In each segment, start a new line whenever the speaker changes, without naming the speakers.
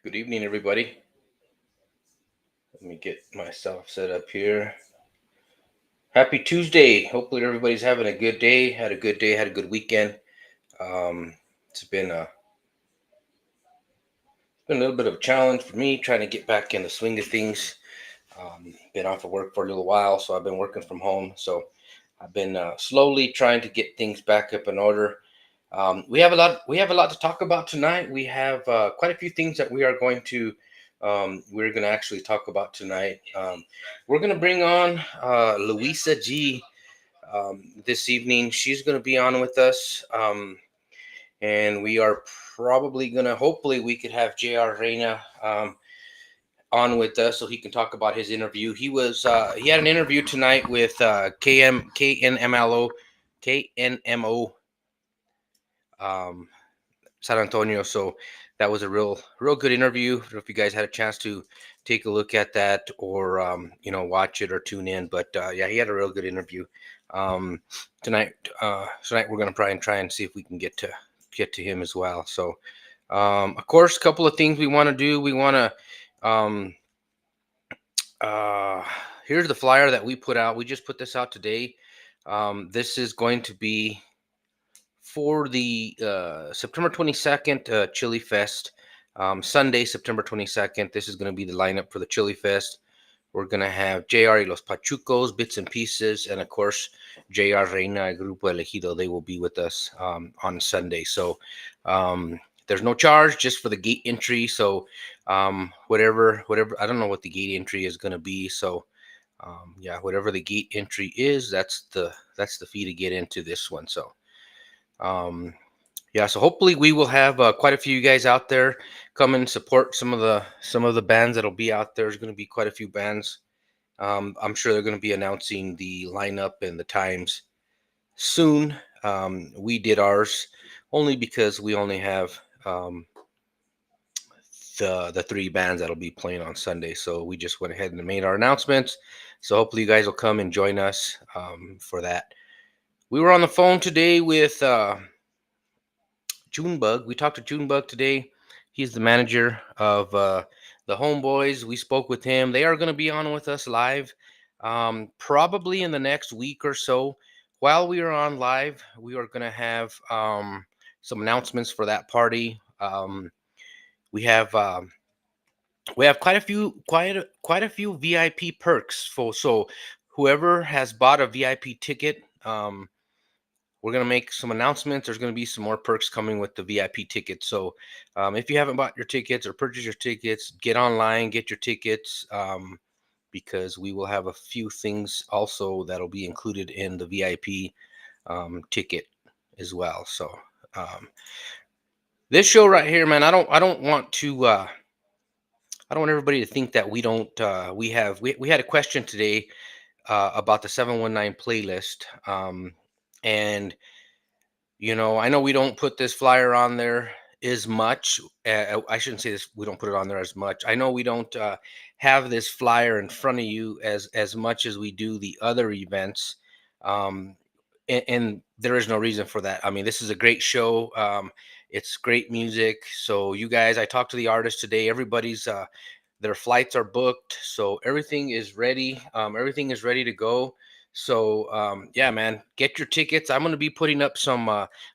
Good evening, everybody. Let me get myself set up here. Happy Tuesday. Hopefully, everybody's having a good day. Had a good day. Had a good weekend. It's been a little bit of a challenge for me trying to get back in the swing of things. Been off of work for a little while, so I've been working from home. So I've been slowly trying to get things back up in order. We have a lot. We have a lot to talk about tonight. We have quite a few things that we are going to. We're going to actually talk about tonight. We're going to bring on Luisa G this evening. She's going to be on with us, and we are probably going to. Hopefully, we could have Jr. Reina on with us so he can talk about his interview. He had an interview tonight with KNMO um, San Antonio. So that was a real good interview. I don't know if you guys had a chance to take a look at that or watch it or tune in. But yeah, he had a real good interview. Um, tonight tonight we're gonna try and see if we can get to him as well. So of course, a couple of things we want to do. We want to uh, here's the flyer that we put out. We just put this out today. This is going to be for the September 22nd Chili Fest. Sunday, September 22nd. This is going to be the lineup for the Chili Fest. We're going to have JR y Los Pachucos, Bits and Pieces, and of course, JR Reina, Grupo Elegido. They will be with us on Sunday. So there's no charge just for the gate entry. So whatever, I don't know what the gate entry is going to be. So yeah, whatever the gate entry is, that's the fee to get into this one. So um, yeah, so hopefully we will have quite a few you guys out there come and support some of the bands that'll be out there. There's going to be quite a few bands. I'm sure they're going to be announcing the lineup and the times soon. We did ours only because we only have the three bands that'll be playing on Sunday. So we just went ahead and made our announcements. So hopefully you guys will come and join us for that. We were on the phone today with Junebug. We talked to Junebug today. He's the manager of the Homeboys. We spoke with him. They are going to be on with us live probably in the next week or so. While we are on live, we are going to have some announcements for that party. We have quite a few VIP perks for so whoever has bought a VIP ticket. We're going to make some announcements. There's going to be some more perks coming with the VIP tickets. So if you haven't bought your tickets or purchased your tickets, get online, get your tickets, because we will have a few things also that'll be included in the VIP ticket as well. So um, this show right here, man, I don't want to. I don't want everybody to think that we don't. We had a question today about the 719 playlist, and I know we don't put this flyer on there as much. I shouldn't say this. We don't put it on there as much. I know we don't have this flyer in front of you as much as we do the other events, um, and there is no reason for that. I mean, this is a great show. It's great music. So you guys, I talked to the artist today. Everybody's their flights are booked, so everything is ready. Everything is ready to go. So yeah, man, get your tickets. I'm going to be putting up some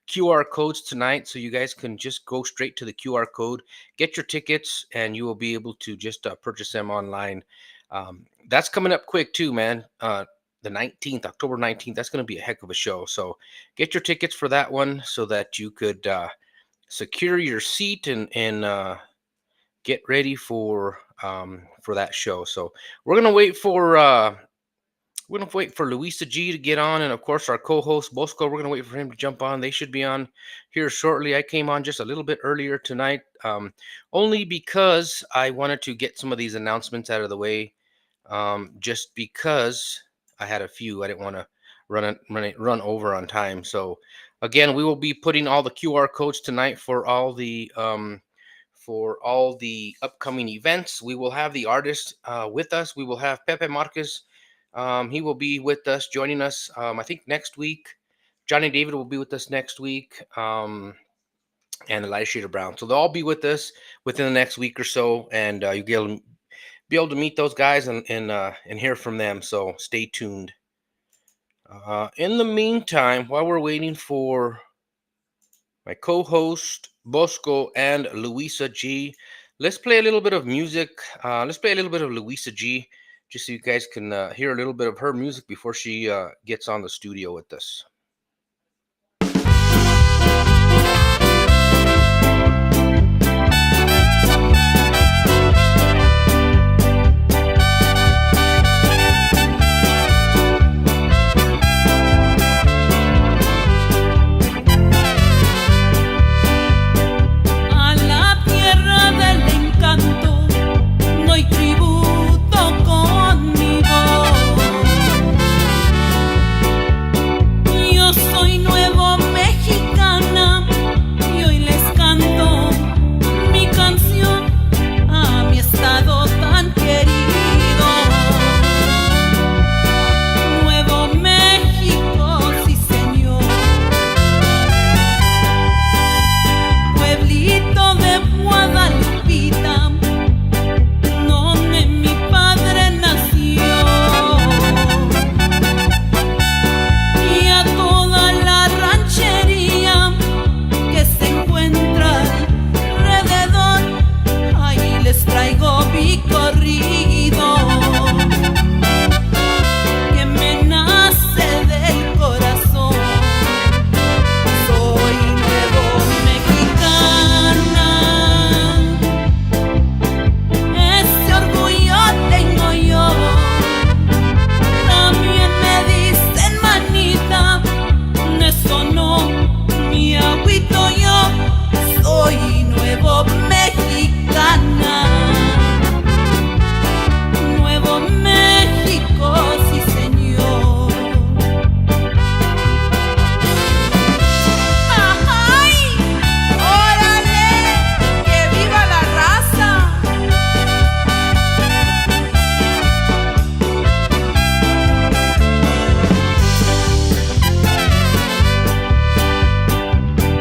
QR codes tonight, so you guys can just go straight to the QR code, get your tickets, and you will be able to just purchase them online. That's coming up quick too, man. The 19th, October 19th. That's going to be a heck of a show. So get your tickets for that one so that you could secure your seat and get ready for that show. So we're gonna wait for Luisa G to get on, and of course our co-host Bosco. We're gonna wait for him to jump on. They should be on here shortly. I came on just a little bit earlier tonight, only because I wanted to get some of these announcements out of the way. Just because I had a few, I didn't want to run over on time. So again, we will be putting all the QR codes tonight for all the upcoming events. We will have the artist with us. We will have Pepe Marquez. He will be with us, joining us. I think next week. Johnny David will be with us next week. and a lighter shade of brown. So they'll all be with us within the next week or so, and be able to meet those guys and hear from them. So stay tuned. In the meantime, while we're waiting for my co-host Bosco and Luisa G, let's play a little bit of music. Let's play a little bit of Luisa G, just so you guys can hear a little bit of her music before she gets on the studio with us.
A la tierra del encanto doy tributo con mi voz. Yo soy nuevo mexicana y hoy les canto mi canción a mi estado tan querido. Nuevo México, sí señor. Pueblito de Guadalupita, donde mi padre nació. Y a toda la ranchería que se encuentra alrededor, ahí les traigo mi corrido, que me nace del corazón. Soy nuevo mexicana, ese orgullo tengo yo. También me dicen manita, de eso no me agüito yo. Soy nuevo mexicana, Nuevo México, sí señor. ¡Ay! ¡Órale! ¡Que viva la raza!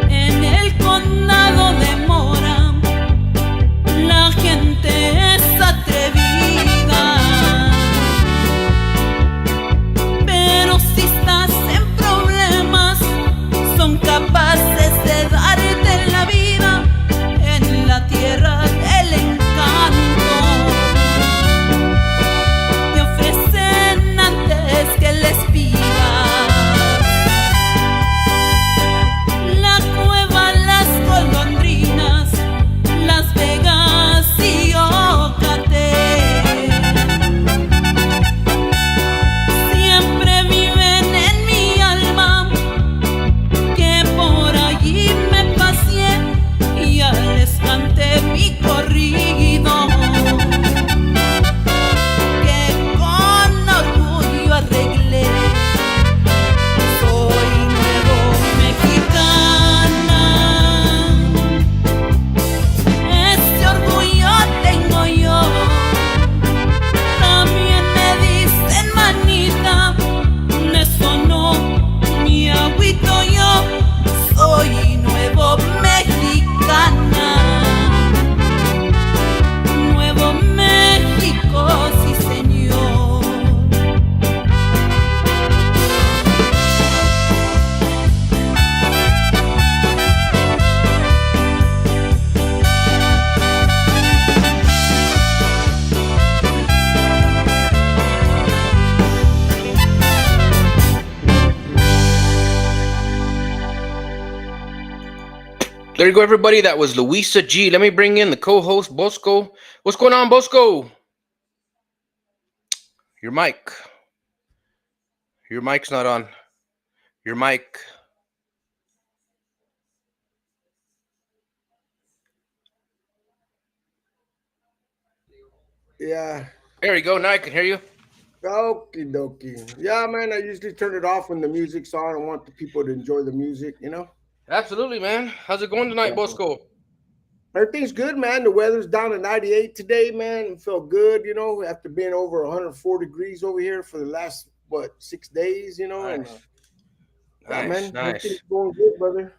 En el condado de Mora, la gente es atrevida. Pero si estás en problemas, son capaces de darte la vida en la tierra del encanto. Te ofrecen antes que les pidas la cueva, las golondrinas, Las Vegas y Ocate. Siempre viven en mi alma, que por allí me paseé y ya les canté mi corrido, que con orgullo arreglé. Soy nuevo mexicana, ese orgullo tengo yo. También me dicen manita, de eso no me agüito yo. Soy nuevo mexicana, Nuevo México, sí señor.
There you go, everybody. That was Luisa G. Let me bring in the co-host Bosco. What's going on, Bosco? Your mic. Your mic's not on. Your mic.
Yeah.
There you go. Now I can hear you.
Okie dokie. Yeah, man. I usually turn it off when the music's on. I want the people to enjoy the music.
Absolutely, man. How's it going tonight,
Yeah.
Bosco?
Everything's good, man. The weather's down to 98 today, man. It felt good, after being over 104 degrees over here for the last, 6 days, and
Nice.
yeah,
Nice,
man.
nice.
Everything's going good, brother.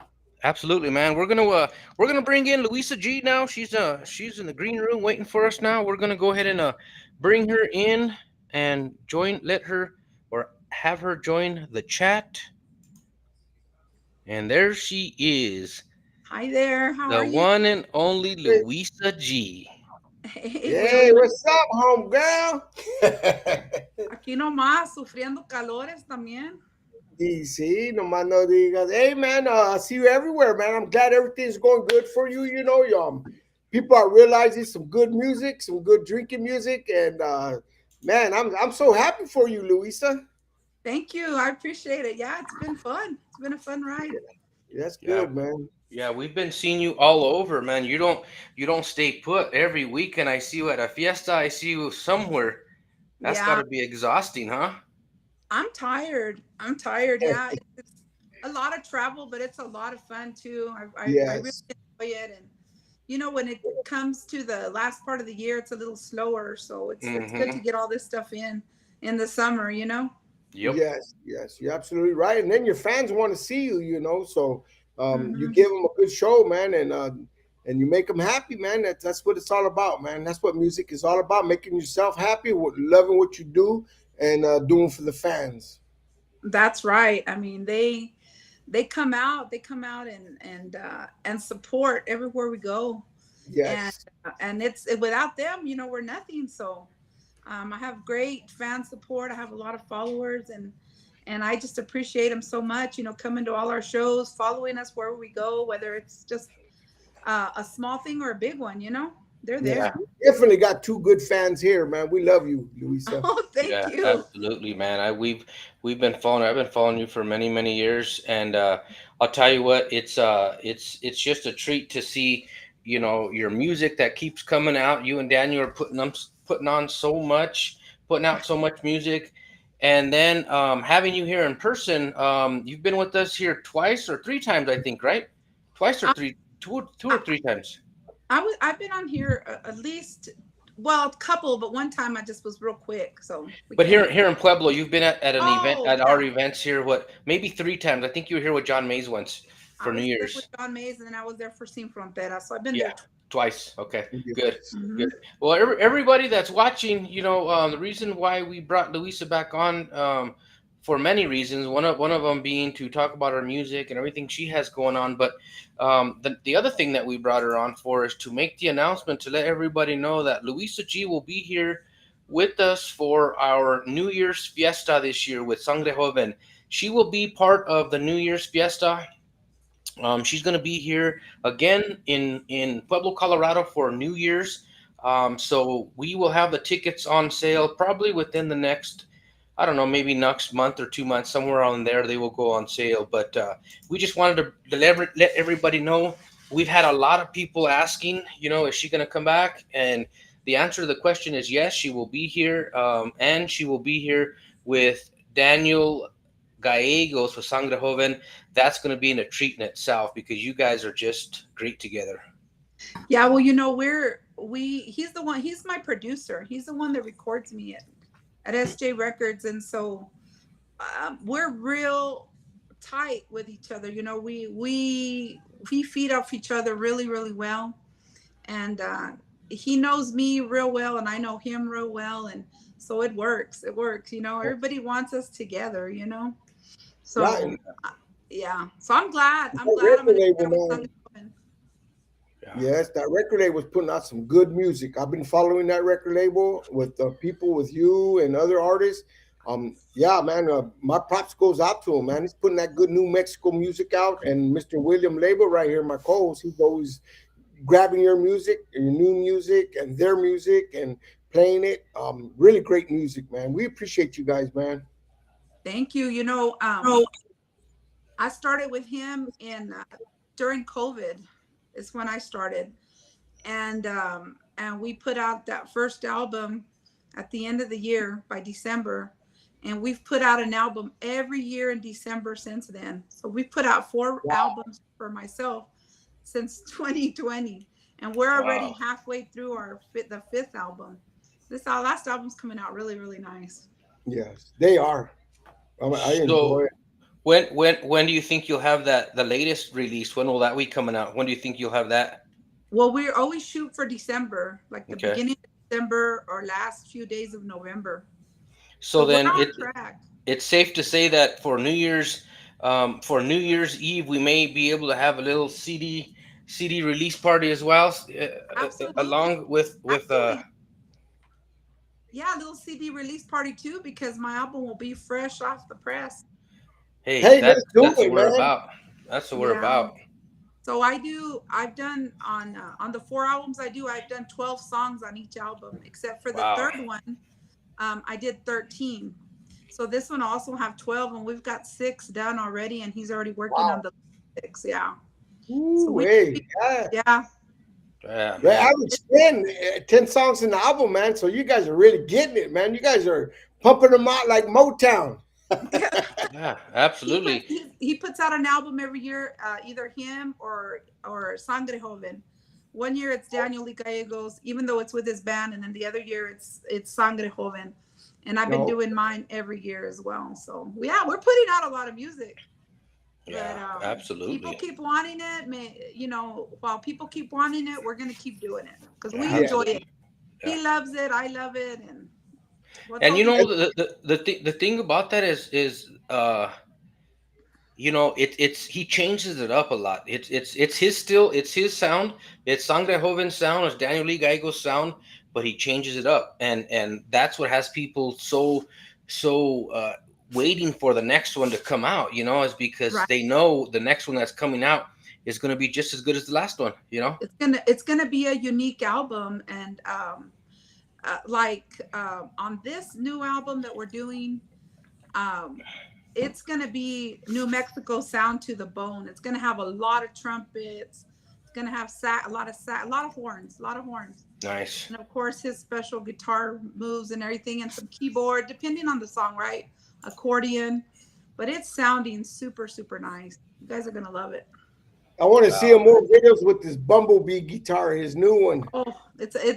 Absolutely, man. We're gonna bring in Luisa G now. She's in the green room waiting for us now. We're gonna go ahead and bring her in and join. Let her or have her join the chat. And there she is,
Hi there. How are
the
you?
one and only Luisa G.
Hey,
Hey,
well,
what's up, home girl?
aquí nomás sufriendo calores también.
DC, no más no digas. Hey, man, I see you everywhere, man. I'm glad everything's going good for you. You know, people are realizing some good music, some good drinking music, and man, I'm so happy for you, Luisa.
Thank you. I appreciate it. Yeah, it's been fun. It's been a fun ride.
That's
Yeah,
good, man.
yeah, we've been seeing you all over, man. You don't stay put. Every weekend I see you at a fiesta. I see you somewhere. That's got
Yeah,
to be exhausting, huh?
I'm tired. I'm tired. Yeah, it's a lot of travel, but it's a lot of fun too. I really
Yes,
enjoy it. And when it comes to the last part of the year, it's a little slower. So it's good to
Mm-hmm.
get all this stuff in the summer.
Yep.
yes, you're absolutely right. And then your fans want to see you, so you
Hmm.
give them a good show, man, and you make them happy, man. That's what it's all about, man. That's what music is all about: making yourself happy, loving what you do, and doing for the fans.
That's right. I mean, they come out and support everywhere we go, and
Yes,
it's without them, we're nothing. So I have great fan support. I have a lot of followers, and I just appreciate them so much. Coming to all our shows, following us wherever we go, whether it's just a small thing or a big one. They're
yes,
Yeah.
there.
we definitely got two good fans here, man. We love you, Luisa.
Oh, thank
Yeah,
you.
absolutely, man. We've been following. I've been following you for many many years, and I'll tell you what, it's just a treat to see, your music that keeps coming out. You and Daniel are putting on so much, putting out so much music, and then having you here in person. You've been with us here twice or three times, I think, right? Twice or
I,
three, two
I,
or three times.
I've been on here at least, well, a couple, but one time I just was real quick, so we
But
can't.
here in Pueblo, you've been at an event
Oh
at our
yeah,
events here. What, maybe three times? I think you were here with John Mays once
I
for New
was there with
Year's.
John Mays, and then I was there for Sin Frontera, so I've been
Yeah,
there.
twice. Okay, good,
Yes.
good.
Hmm.
Well, everybody that's watching, the reason why we brought Luisa back on, for many reasons. One of them being to talk about her music and everything she has going on. But the other thing that we brought her on for is to make the announcement to let everybody know that Luisa G will be here with us for our New Year's fiesta this year with Sangre Joven. She will be part of the New Year's fiesta. She's going to be here again in Pueblo, Colorado for New Year's. So we will have the tickets on sale probably within the next, I don't know, maybe next month or 2 months, somewhere on there. They will go on sale. But we just wanted to let everybody know. We've had a lot of people asking, is she going to come back? And the answer to the question is yes, she will be here. And she will be here with Daniel Gallegos with Sangre Joven. That's going to be a treat in itself because you guys are just great together.
Yeah, well, he's the one. He's my producer. He's the one that records me at SJ Records, and so we're real tight with each other. We feed off each other really, really well, and he knows me real well, and I know him real well, and so it works. It works. Everybody wants us together.
Yeah,
So
and
yeah. So I'm glad. I'm
that
glad I'm
record
gonna
label,
share with
man.
Sangre Joven.
Yeah.
Yes, that record label was putting out some good music. I've been following that record label with people with you and other artists. Yeah, man, my props goes out to him, man. He's putting that good New Mexico music out, and Mr. William Label right here, my co-host, he's always grabbing your music, your new music, and their music, and playing it. Really great music, man. We appreciate you guys, man.
Thank you. I started with him in during COVID. Is when I started, and we put out that first album at the end of the year by December, and we've put out an album every year in December since then. So we've put out four albums for myself since 2020, and we're already
Wow.
halfway through the fifth album. This our last album's coming out really, really nice.
Yes, they are. I
So
enjoy it.
When do you think you'll have that the latest release? When will that be coming out? When do you think you'll have that?
Well, we always shoot for December, like the
Okay.
beginning of December or last few days of November.
So
So we're
then
on track.
it's safe to say that for New Year's Eve, we may be able to have a little CD release party as well,
Absolutely.
along with
Actually, yeah, a little CD release party too, because my album will be fresh off the press.
hey,
Hey, let's do
that's what
it,
we're
man.
about. That's what we're
Yeah.
about.
So I've done on the four albums I do, I've done 12 songs on each album, except for the
Wow.
third one, I did 13. So this one also have 12, and we've got six done already, and he's already working on
Wow.
the six. Yeah. So
Ooh,
we,
hey, yeah.
yeah,
Yeah,
The
man.
average 10 songs in the album, man. So you guys are really getting it, man. You guys are pumping them out like Motown.
Yeah,
he puts
absolutely.
he puts out an album every year, either him or Sangre Joven. One year it's Daniel Lee Gallegos, even though it's with his band, and then the other year it's Sangre Joven, and I've been
No,
doing mine every year as well. So yeah, we're putting out a lot of music, but
Yeah,
people
absolutely.
keep wanting it. While people keep wanting it, we're gonna keep doing it because
Yeah,
we
yeah.
enjoy it.
absolutely. Yeah.
He loves it, I love it, and what's
And
all these?
the thing about that is it's he changes it up a lot. It's his still, it's his sound. It's Sangre Joven's sound, it's Daniel Lee Gallegos' sound, but he changes it up, and that's what has people so waiting for the next one to come out. Is because
Right?
they know the next one that's coming out is going to be just as good as the last one.
It's gonna be a unique album, and on this new album that we're doing, um, it's gonna be New Mexico sound to the bone. It's gonna have a lot of trumpets. It's gonna have a lot of horns,
Nice.
and of course his special guitar moves and everything, and some keyboard, depending on the song, right? Accordion, but it's sounding super super nice. You guys are gonna love it.
I want to see
Wow.
him more videos with this Bumblebee guitar, his new one.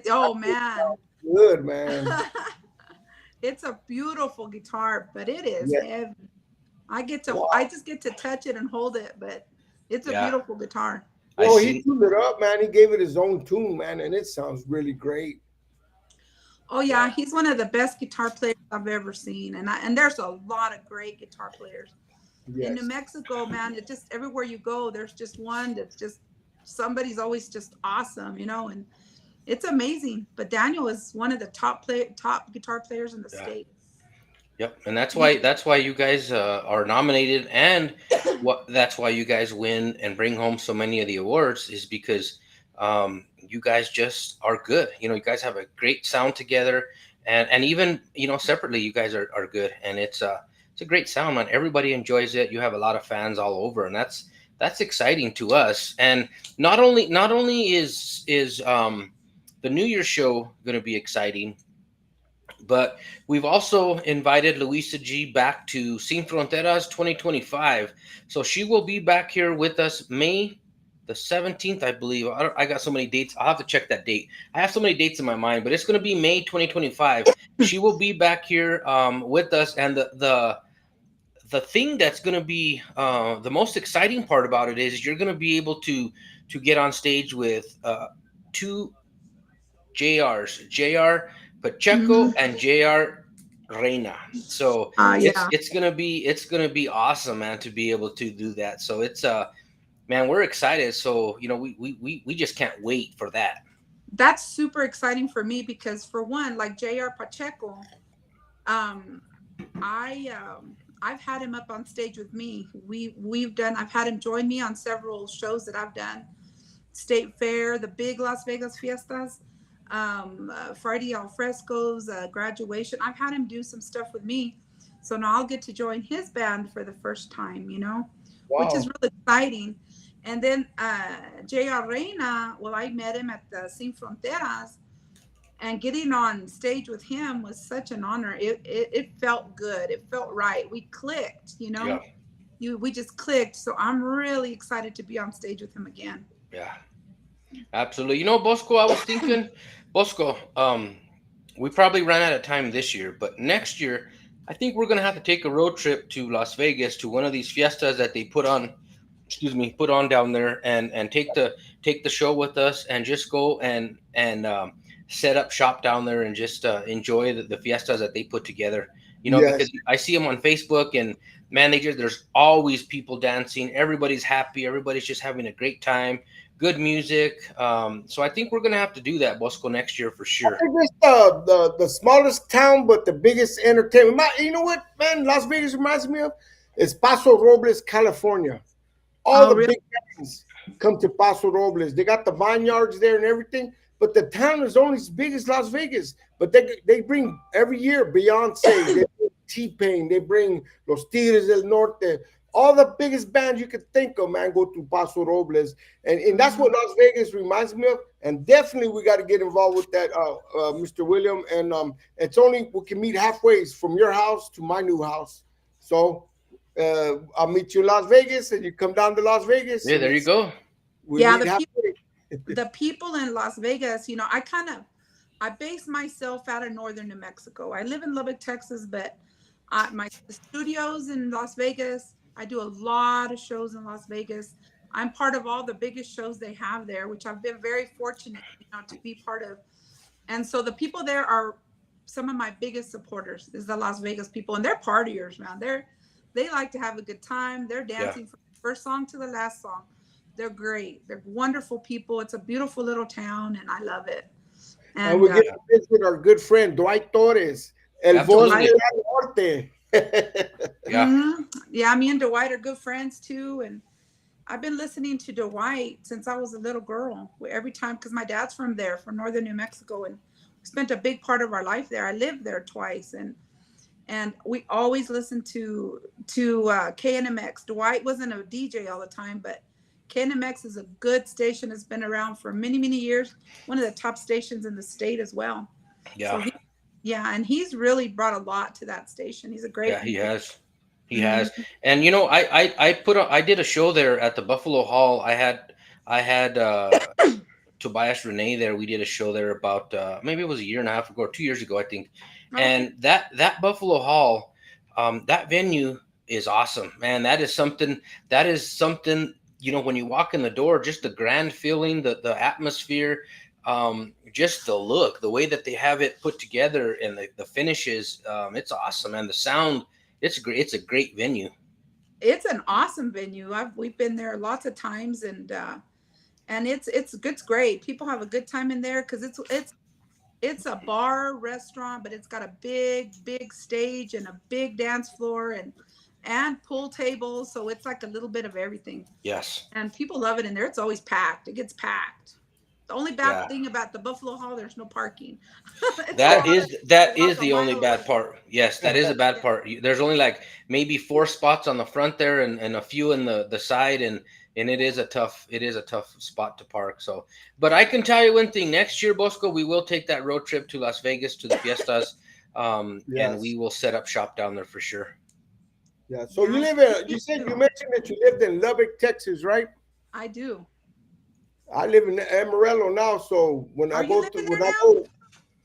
Oh man.
Good, man.
It's a beautiful guitar, but it is
Yeah.
heavy. I
Wow.
just get to touch it and hold it, but it's a
Yeah,
beautiful guitar.
I
Well, he
seen.
tuned it up, man. He gave it his own tune, man, and it sounds really great.
Oh
Yeah,
yeah, he's one of the best guitar players I've ever seen, and there's a lot of great guitar players in New
Yes.
Mexico, man. It just everywhere you go, there's just one that's just somebody's always just awesome, and it's amazing. But Daniel is one of the top guitar players in the
yeah.
state.
Yep, and that's
He,
why you guys are nominated, and that's why you guys win and bring home so many of the awards is because you guys just are good. You guys have a great sound together, and even separately, you guys are good, and it's a great sound, man. Everybody enjoys it. You have a lot of fans all over, and that's exciting to us. And not only is the New Year's show going to be exciting, but we've also invited Luisa G back to Sin Fronteras 2025. So she will be back here with us May the 17th, I believe. I got so many dates. I'll have to check that date. I have so many dates in my mind, but it's going to be May 2025. She will be back here with us. And the thing that's going to be the most exciting part about it is you're going to be able to get on stage with two JRs, JR Pacheco
mhm.
and JR Reina. So it's
Yeah,
it's gonna be awesome, man, to be able to do that. So it's man, we're excited. So we just can't wait for that.
that's super exciting for me because for one, like J.R. Pacheco, um, I've had him up on stage with me. I've had him join me on several shows that I've done. State Fair, the big Las Vegas fiestas, Friday al frescoes, graduation. I've had him do some stuff with me. So now I'll get to join his band for the first time, which is
Wow.
really exciting. And then J.R. Reina, well, I met him at the Sin Fronteras, and getting on stage with him was such an honor. It felt good. It felt right. We clicked,
Yeah,
we just clicked. So I'm really excited to be on stage with him again.
yeah, absolutely. Bosco, I was thinking, Bosco, we probably ran out of time this year, but next year I think we're gonna have to take a road trip to Las Vegas to one of these fiestas that they put on. Excuse me, put on down there, and take the show with us, and just go and set up shop down there, and just enjoy the fiestas that they put together. You know,
Yes.
because I see them on Facebook, and man, there's always people dancing. Everybody's happy. Everybody's just having a great time. Good music. So I think we're gonna have to do that, Bosco, next year for sure.
It's the smallest town, but the biggest entertainment. You know what, man? Las Vegas reminds me of is Paso Robles, California. All
Oh,
the
really?
big bands come to Paso Robles. They got the vineyards there and everything, but the town is only as big as Las Vegas. But they bring every year Beyonce, they bring T-Pain, they bring Los Tigres del Norte. All the biggest bands you could think of, man, go to Paso Robles, and that's what Las Vegas reminds me of. And definitely, we got to get involved with that, Mr. William. And it's only we can meet halfway from your house to my new house. So I'll meet you in Las Vegas, and you come down to Las Vegas,
Yeah,
and
there you go.
we
Yeah,
meet halfway.
the people in Las Vegas, I base myself out of northern New Mexico. I live in Lubbock, Texas, but my studios in Las Vegas. I do a lot of shows in Las Vegas. I'm part of all the biggest shows they have there, which I've been very fortunate, to be part of. And so the people there are some of my biggest supporters. Is the Las Vegas people, and they're partiers, man. They like to have a good time. They're
Yeah,
dancing from the first song to the last song. They're great. They're wonderful people. It's a beautiful little town, and I love it.
And
And
we get
yeah,
to visit our good friend Dwight Torres, El Voz de
absolutely.
Dwight,
la Norte.
Yeah,
yeah, me and Dwight are good friends too. And I've been listening to Dwight since I was a little girl. Every time, because my dad's from there, from northern New Mexico, and we spent a big part of our life there. I lived there twice, and we always listened to KNMX. Dwight wasn't a DJ all the time, but KNMX is a good station. It's been around for many, many years. One of the top stations in the state as well. So
yeah,
yeah, and he's really brought a lot to that station. He's a
yeah.
great.
He has. He
Mhm.
has. And I did a show there at the Buffalo Hall. I had Tobias Renee there. We did a show there about maybe it was a year and a half ago or 2 years ago, I think.
Okay.
And that Buffalo Hall, that venue is awesome, man. That is something. You know, when you walk in the door, just the grand feeling, the atmosphere, just the look, the way that they have it put together, and the finishes, it's awesome. And the sound, it's great. It's a great venue.
It's an awesome venue. We've been there lots of times, and it's great. People have a good time in there because it's a bar restaurant, but it's got a big stage and a big dance floor and pool tables. So it's like a little bit of everything.
Yes.
And people love it in there. It's always packed. It gets packed. The only bad
Yeah.
thing about the Buffalo Hall, there's no parking. It's a
That
lot
is
of
that
walk
is
a
the only
mile
bad
away.
part. Yes, that is a bad
Yeah.
part. There's only like maybe four spots on the front there, and a few in the side, and it is a tough spot to park. So, but I can tell you one thing: next year, Bosco, we will take that road trip to Las Vegas to the fiestas, and we
Yes.
will set up shop down there for sure.
Yeah. So
Yeah,
you live
you
in, you
need
said you
to.
mentioned that you lived in Lubbock, Texas, right?
I do.
I live in Amarillo now. So
Are you living there
when I
now?
go,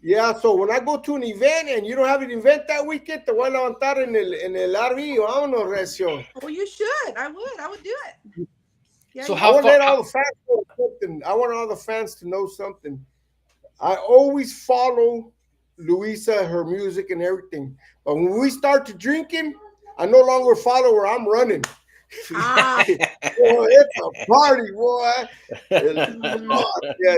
yeah. So when I go to an event and you don't have an event that weekend, te voy a levantar en el RV. Vámonos, Recio.
Oh, you should. I would do it. Yeah,
So
you
I
how
want to
far?
let all the fans know something. I want all the fans to know something. I always follow Luisa, her music and everything. But when we start to drinking, I no longer follow her. I'm running.
ah.
Boy, it's a party, boy.
mm,
Oh, yeah,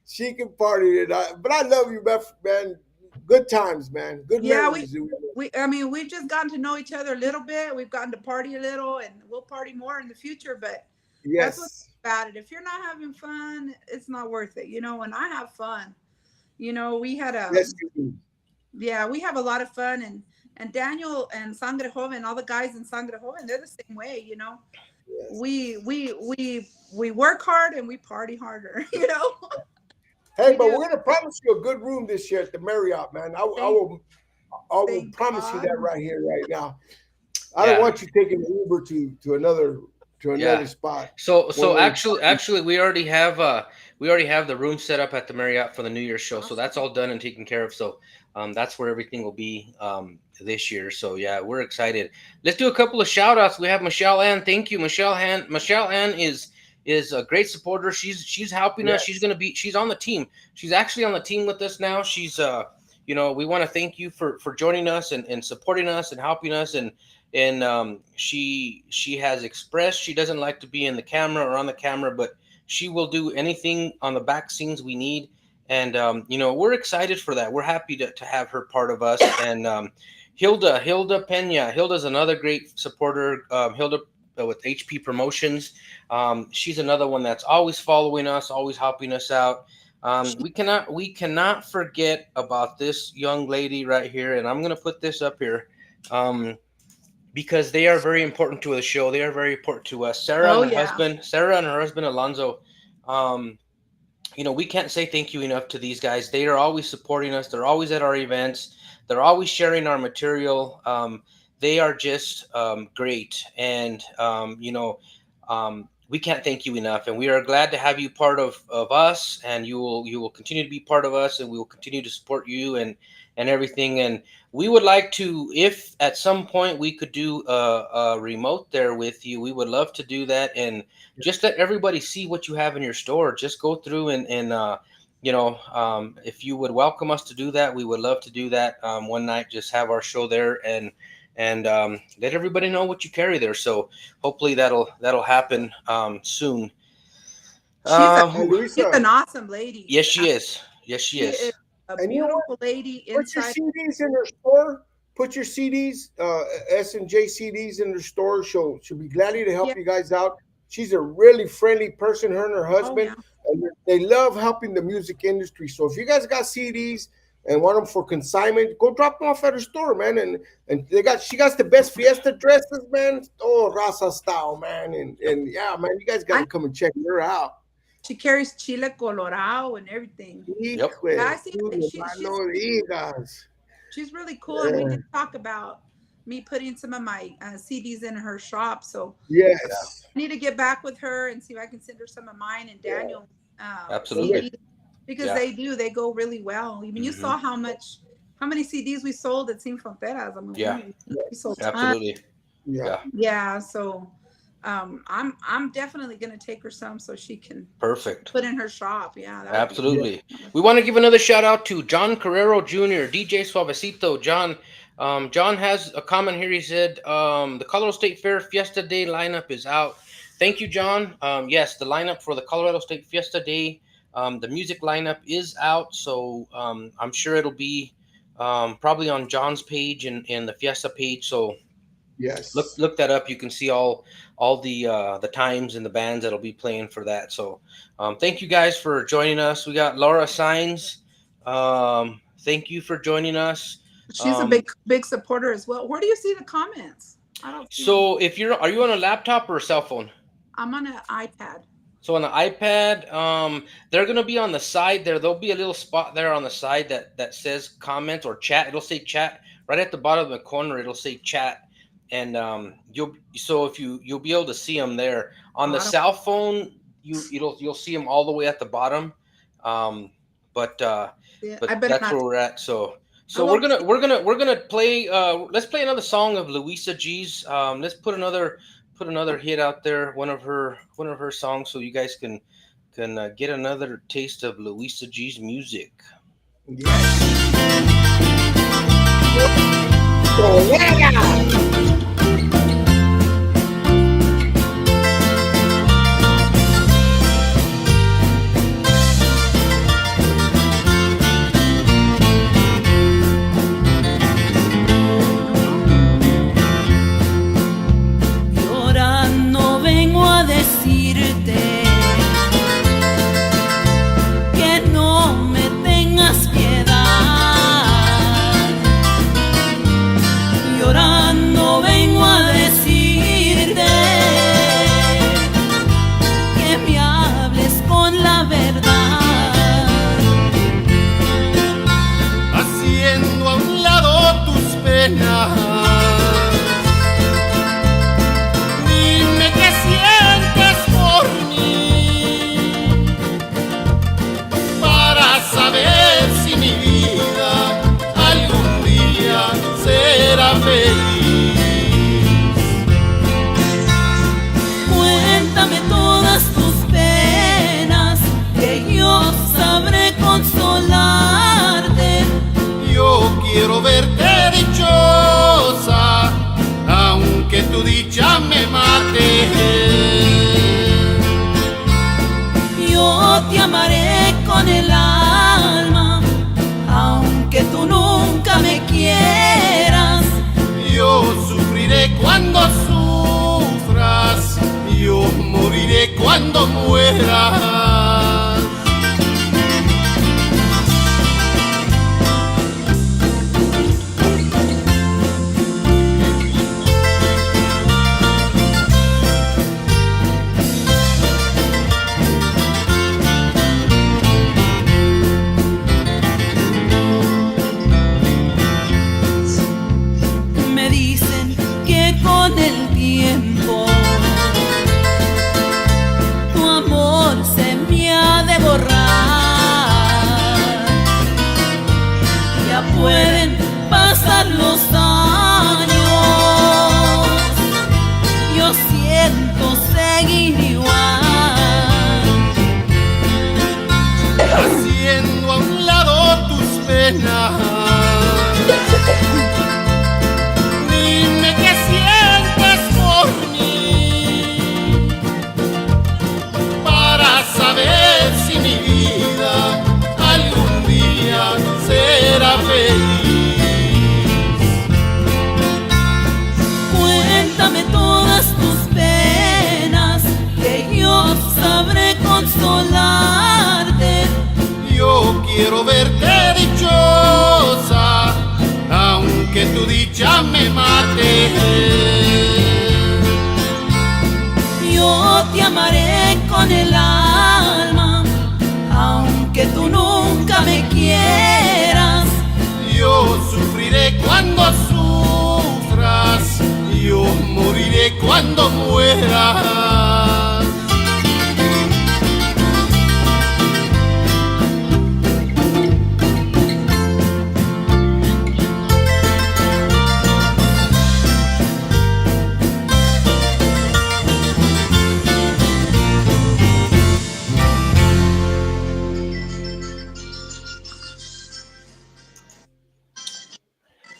she can party. But I love you, man. Good times, man. Good
yeah,
memories.
I mean, we've just gotten to know each other a little bit. We've gotten to party a little, and we'll party more in the future. But that's what's
Yes.
about it. If you're not having fun, it's not worth it. And I have fun. We had
Yes, you do.
yeah, we have a lot of fun, and Daniel and Sangre Joven, all the guys in Sangre Joven, they're the same way.
Yes.
We work hard and we party harder.
Hey,
We
but
do.
we're gonna promise you a good room this year at the Marriott, man.
Thank,
I will
thank
promise you
God.
that right here, right now. I don't
Yeah,
want you taking an Uber to another
yeah.
spot.
So
One way.
actually we already have we already have the room set up at the Marriott for the New Year's show, so
Awesome.
that's all done and taken care of. So that's where everything will be this year. So yeah, we're excited. Let's do a couple of shout outs. We have Michelle Ann. Thank you, Michelle Ann. Michelle Ann is a great supporter. She's helping us.
Yes.
She's on the team. She's actually on the team with us now. She's we want to thank you for joining us and supporting us and helping us, and she has expressed she doesn't like to be in the camera or on the camera, but she will do anything on the back scenes we need. And we're excited for that. We're happy to have her part of us. And Hilda Pena. Hilda's another great supporter. Hilda with HP Promotions. She's another one that's always following us, always helping us out. We cannot forget about this young lady right here, and I'm gonna put this up here. Because they are very important to the show. They are very important to us. Sarah and her husband Alonzo. We can't say thank you enough to these guys. They are always supporting us. They're always at our events. They're always sharing our material. They are just great, and we can't thank you enough. And we are glad to have you part of us, and you will continue to be part of us, and we will continue to support you and everything. And we would like to, if at some point we could do a remote there with you, we would love to do that and just let everybody see what you have in your store. Just go through and if you would welcome us to do that, we would love to do that one night. Just have our show there and let everybody know what you carry there. So hopefully that'll happen soon.
She's an awesome lady.
Yes, she is. Yes, she is.
A beautiful lady inside.
Put your CDs in her store. Put your CDs, S&J CDs in her store. She'll be gladly to help you guys out. She's a really friendly person, her and her husband. And they love helping the music industry. So if you guys got CDs and want them for consignment, go drop them off at her store, man. And she got the best fiesta dresses, man. Oh, Raza style, man. And yeah, man, you guys got to come and check her out.
She carries chile colorado and everything.
Yep.
She's really cool. And we did talk about me putting some of my CDs in her shop. So
yes,
I need to get back with her and see if I can send her some of mine and Daniel.
Absolutely.
CDs, because they go really well. I mean, you saw how many CDs we sold at Sin Fronteras. I mean, we sold
absolutely.
Tons. Yeah. So I'm definitely gonna take her some so she can put in her shop. Yeah,
absolutely. We want to give another shout out to John Carrero Jr., DJ Suavecito. John has a comment here. He said the Colorado State Fair Fiesta Day lineup is out. Thank you, John. Yes, the lineup for the Colorado State Fiesta Day, the music lineup is out. So I'm sure it'll be probably on John's page and the Fiesta page. So
yes,
look that up. You can see all the times and the bands that'll be playing for that. So thank you guys for joining us. We got Laura Signs. Thank you for joining us.
She's a big supporter as well. Where do you see the comments? I don't see
so them. Are you on a laptop or a cell phone?
I'm on an iPad.
So on the iPad, they're gonna be on the side there. There'll be a little spot there on the side that says comments or chat. It'll say chat right at the bottom of the corner. It'll say chat. And you'll be able to see them there. On the cell phone, you'll see them all the way at the bottom. But that's where we're at. So we're gonna play. Let's play another song of Luisa G's. Let's put another hit out there. One of her songs, so you guys can get another taste of Luisa G's music.
Llorando vengo a decirte que no me tengas piedad. Llorando feliz. Cuéntame todas tus penas, que yo sabré consolarte.
Yo quiero verte dichosa, aunque tu dicha me mate.
Yo te amaré con el alma, aunque tú nunca me quieras.
Yo sufriré cuando sufras, yo moriré cuando mueras.
Me dicen que con el tiempo tu amor se me ha de borrar. Ya pueden pasar los años, yo siento seguir igual.
Haciendo a un lado tus penas, dime qué sientes por mí, para saber si mi vida algún día será feliz.
Cuéntame todas tus penas, que yo sabré consolarte.
Yo quiero verte dichosa, aunque tu dicha me mate.
Yo te amaré con el alma, aunque tú nunca me quieras.
Yo sufriré cuando sufras, yo moriré cuando mueras.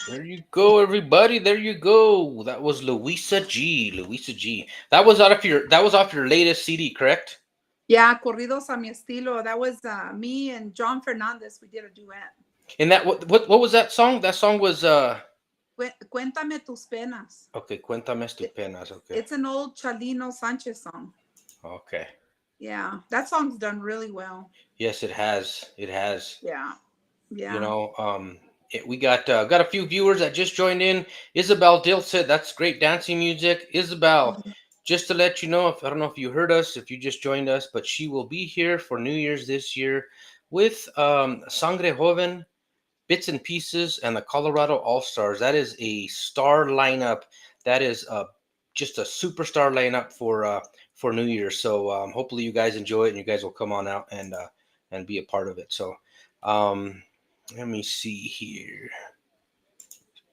There you go, everybody. There you go. That was Luisa G. Luisa G. That was off your latest CD, correct?
Yeah, Corridos a mi estilo. That was me and John Fernandez. We did a duet.
And that what was that song? That song was
Cuéntame tus penas.
okay, Cuéntame tus penas. Okay.
It's an old Chalino Sanchez song.
Okay.
Yeah, that song's done really well.
Yes, it has. It has.
Yeah, yeah.
You know, we got a few viewers that just joined in. Isabel Dill said that's great dancing music. Isabel, just to let you know, if I don't know if you heard us, if you just joined us, but she will be here for New Year's this year with Sangre Joven, Bits and Pieces, and the Colorado All Stars. That is a star lineup. That is just a superstar lineup for New Year's. So hopefully you guys enjoy it and you guys will come on out and be a part of it. So let me see here.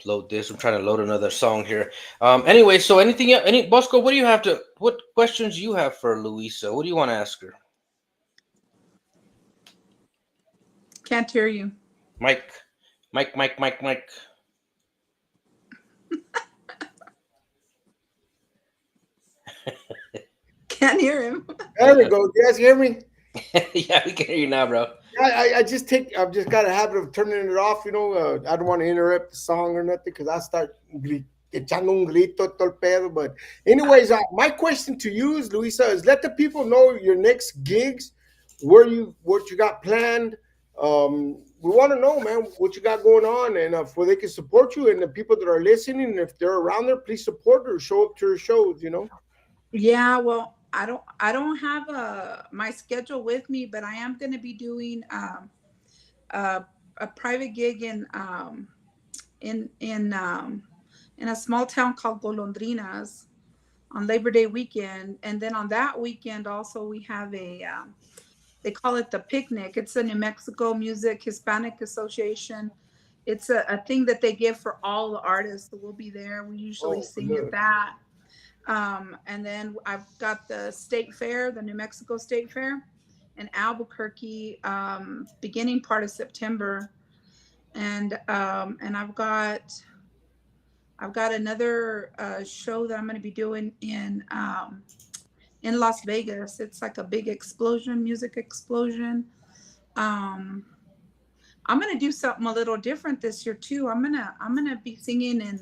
Load this. I'm trying to load another song here. Anyway, so any Bosco, what questions you have for Luisa? What do you want to ask her?
Can't hear you.
Mike.
Can't hear him.
There we go. You guys hear me?
Yeah, we can hear you now, bro.
I've just got a habit of turning it off. You know, I don't want to interrupt the song or nothing because I start echando un grito todo el pedo. But anyways, my question to you is, Luisa, is let the people know your next gigs, what you got planned. We want to know, man, what you got going on, and where they can support you, and the people that are listening, if they're around there, please support her, show up to her shows. You know.
Yeah, well, I don't have my schedule with me, but I am going to be doing a private gig in a small town called Golondrinas on Labor Day weekend, and then on that weekend also we have they call it the Picnic. It's a New Mexico Music Hispanic Association. It's a thing that they give for all the artists. So we'll be there. We usually
Oh,
sing at
good.
that. And then I've got the state fair, the New Mexico State Fair in Albuquerque, beginning part of September. And I've got another show that I'm going to be doing in Las Vegas. It's like a big explosion, music explosion. Um, I'm gonna do something a little different this year too. I'm gonna be singing in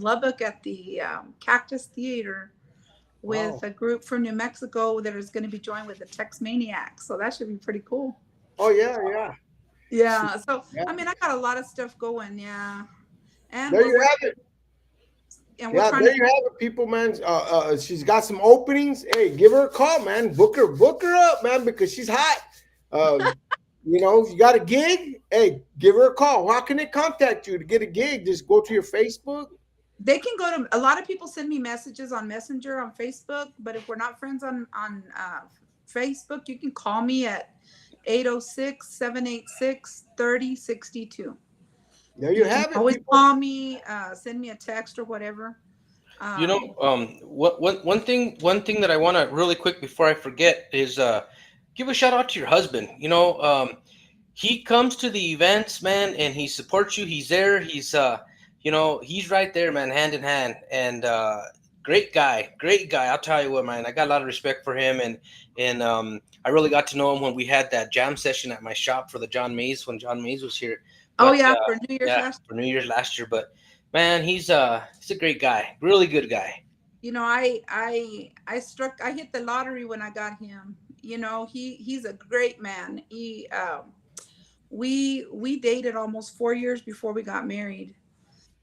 Lubbock at the Cactus Theater with
Wow.
a group from New Mexico that is going to be joined with the Tex Maniacs. So that should be pretty cool.
Oh yeah, yeah.
Yeah. So
Yeah.
I mean, I got a lot of stuff going. Yeah, and
There you have it.
we're
Yeah,
trying
there
to.
you have it, people, man. She's got some openings. Hey, give her a call, man. Book her up, man, because she's hot. Um, you got a gig. Hey, give her a call. How can they contact you to get a gig? Just go to your Facebook.
They can go to. A lot of people send me messages on Messenger on Facebook, but if we're not friends on Facebook, you can call me at 806-786-3062.
There you
You can
have it,
always
people.
call me, send me a text or whatever.
You know,
Um,
one thing that I want to really quick before I forget is give a shout out to your husband. He comes to the events, man, and he supports you. He's there. He's right there, man, hand in hand. And great guy, great guy. I'll tell you what, man, I got a lot of respect for him, and I really got to know him when we had that jam session at my shop for the John Mays when John Mays was here.
oh
But
yeah, for New Year's
yeah,
last.
for New Year's last year. But man, he's a great guy, really good guy.
I hit the lottery when I got him. He's a great man. We dated almost 4 years before we got married,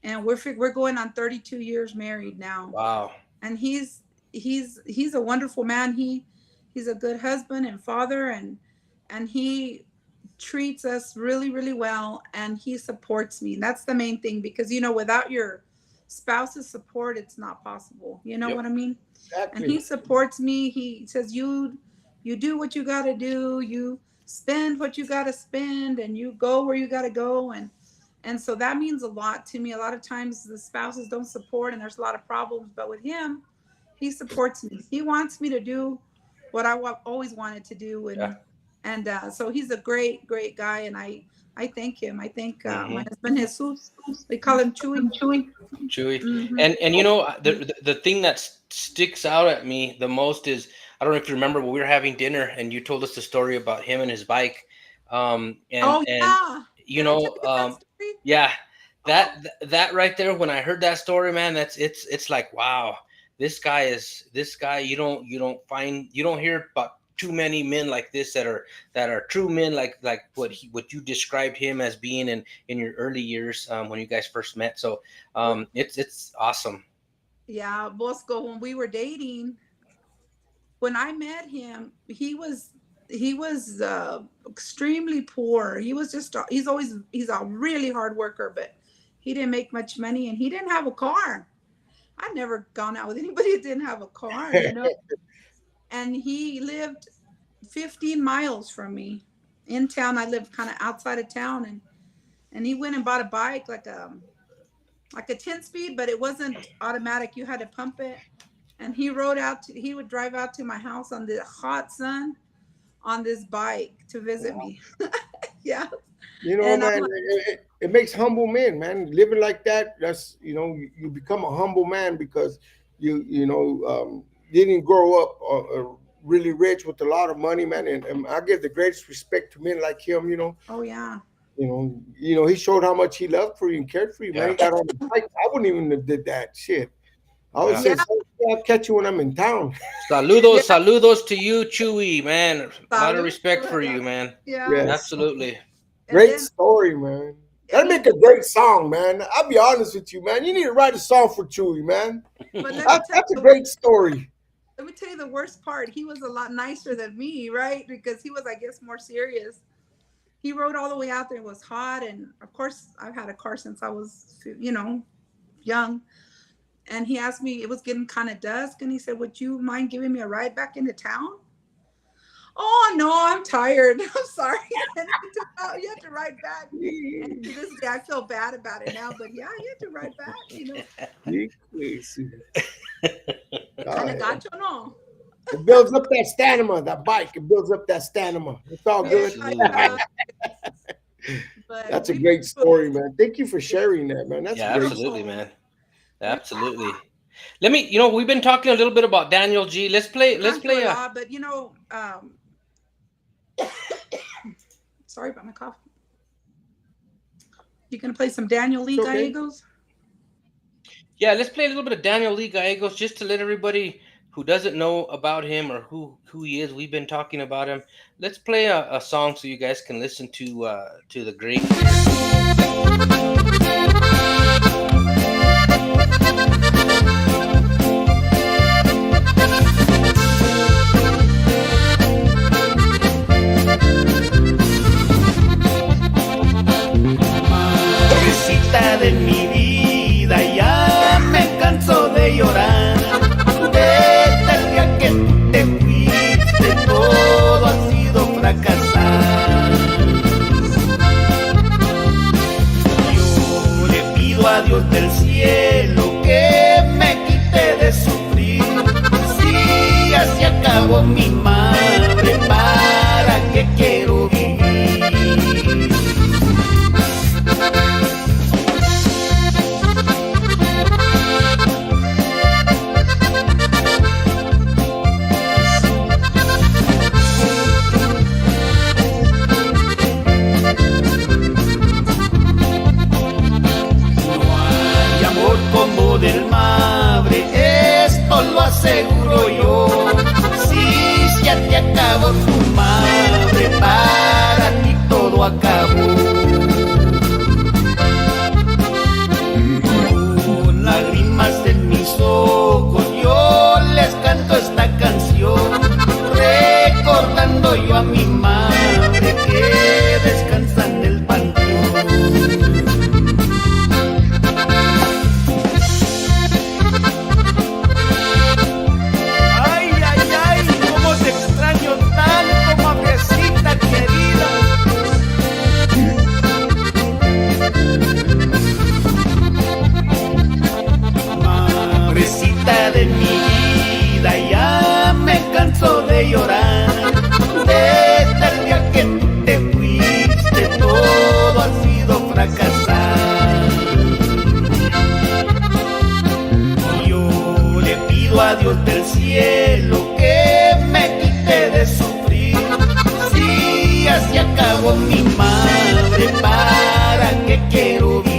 and we're going on 32 years married now.
Wow.
And he's a wonderful man. He's a good husband and father, and he treats us really, really well, and he supports me. And that's the main thing, because without your spouse's support, it's not possible. You know
Yep.
what I mean? And he
Exactly.
supports me. He says, you do what you got to do, you spend what you got to spend, and you go where you got to go. And so that means a lot to me. A lot of times the spouses don't support, and there's a lot of problems, but with him, he supports me. He wants me to do what always wanted to do.
Yeah.
And so he's a great, great guy. And I thank him. I thank my
Hmm.
husband, Jesus. We call him Chewy.
Chewy.
Hmm.
And the thing that sticks out at me the most is, I don't know if you remember, but we were having dinner and you told us the story about him and his bike. And
Oh, yeah.
you
Did I tell
know,
you that story?
yeah,
Oh,
that right there. When I heard that story, man, it's like, wow, this guy. You don't hear about too many men like this that are true men, like what you described him as being in your early years, when you guys first met. So it's awesome.
yeah. Bosco, when we were dating, when I met him, he was extremely poor. He's a really hard worker, but he didn't make much money, and he didn't have a car. I've never gone out with anybody that didn't have a car. And he lived 15 miles from me in town. I lived kind of outside of town, and he went and bought a bike, like a 10 speed, but it wasn't automatic. You had to pump it. And he would drive out to my house on the hot sun on this bike to visit
Wow.
me. Yeah.
Man,
And I'm like,
it makes humble men, man. Living like that, that's you become a humble man because you didn't grow up really rich with a lot of money, man. And I give the greatest respect to men like him.
oh yeah.
He showed how much he loved for you and cared for you, man.
Yeah,
He got on the bike. I wouldn't even have did that shit. I would
yeah.
say,
Yeah.
I'll catch you when I'm in town.
Saludos,
Yeah.
saludos to you, Chewy, man. A lot of
Salud.
respect for you, man.
Yeah.
Yes.
Absolutely.
And
Great
then
story, man.
I
That'd
mean,
make a great song, man. I'll be honest with you, man. You need to write a song for Chewy, man.
but
That's a great story.
let me tell you the worst part. He was a lot nicer than me, right? Because he was, I guess, more serious. He rode all the way out there. It was hot, and of course, I've had a car since I was, young. And he asked me, it was getting kind of dusk, and he said, "Would you mind giving me a ride back into town?" Oh no, I'm tired. I'm sorry. You have to write back. And to this day, I feel bad about it now. But yeah, you have to write back. Kind of got you, no?
It builds up that stamina. That bike. It builds up that stamina. It's all good. That's a great story, man. Thank you for sharing that, man. That's great.
Absolutely, man. Absolutely. Let me, we've been talking a little bit about Daniel G. Let's play
a lot, but sorry about my cough. You gonna play some Daniel Lee Gallegos?
Yeah, let's play a little bit of Daniel Lee Gallegos just to let everybody who doesn't know about him or who he is. We've been talking about him. Let's play a song so you guys can listen to the great.
De mi vida ya me canso de llorar. Desde el día que tú te fuiste todo ha sido fracasar. Yo le pido a Dios del cielo que me quite de sufrir. Si así acabó mi madre, ¿para qué quiero vivir? Del madre, esto lo aseguro yo. Si ya te acabó tu madre, para ti todo acabó. Con lágrimas en mis ojos yo les canto esta canción, recordando yo a mi madre que descansa en el panteón. De mi vida ya me canso de llorar. Desde el día que tú te fuiste todo ha sido fracasar. Yo le pido a Dios del cielo que me quite de sufrir. Si así acabó mi madre, ¿para qué quiero vivir?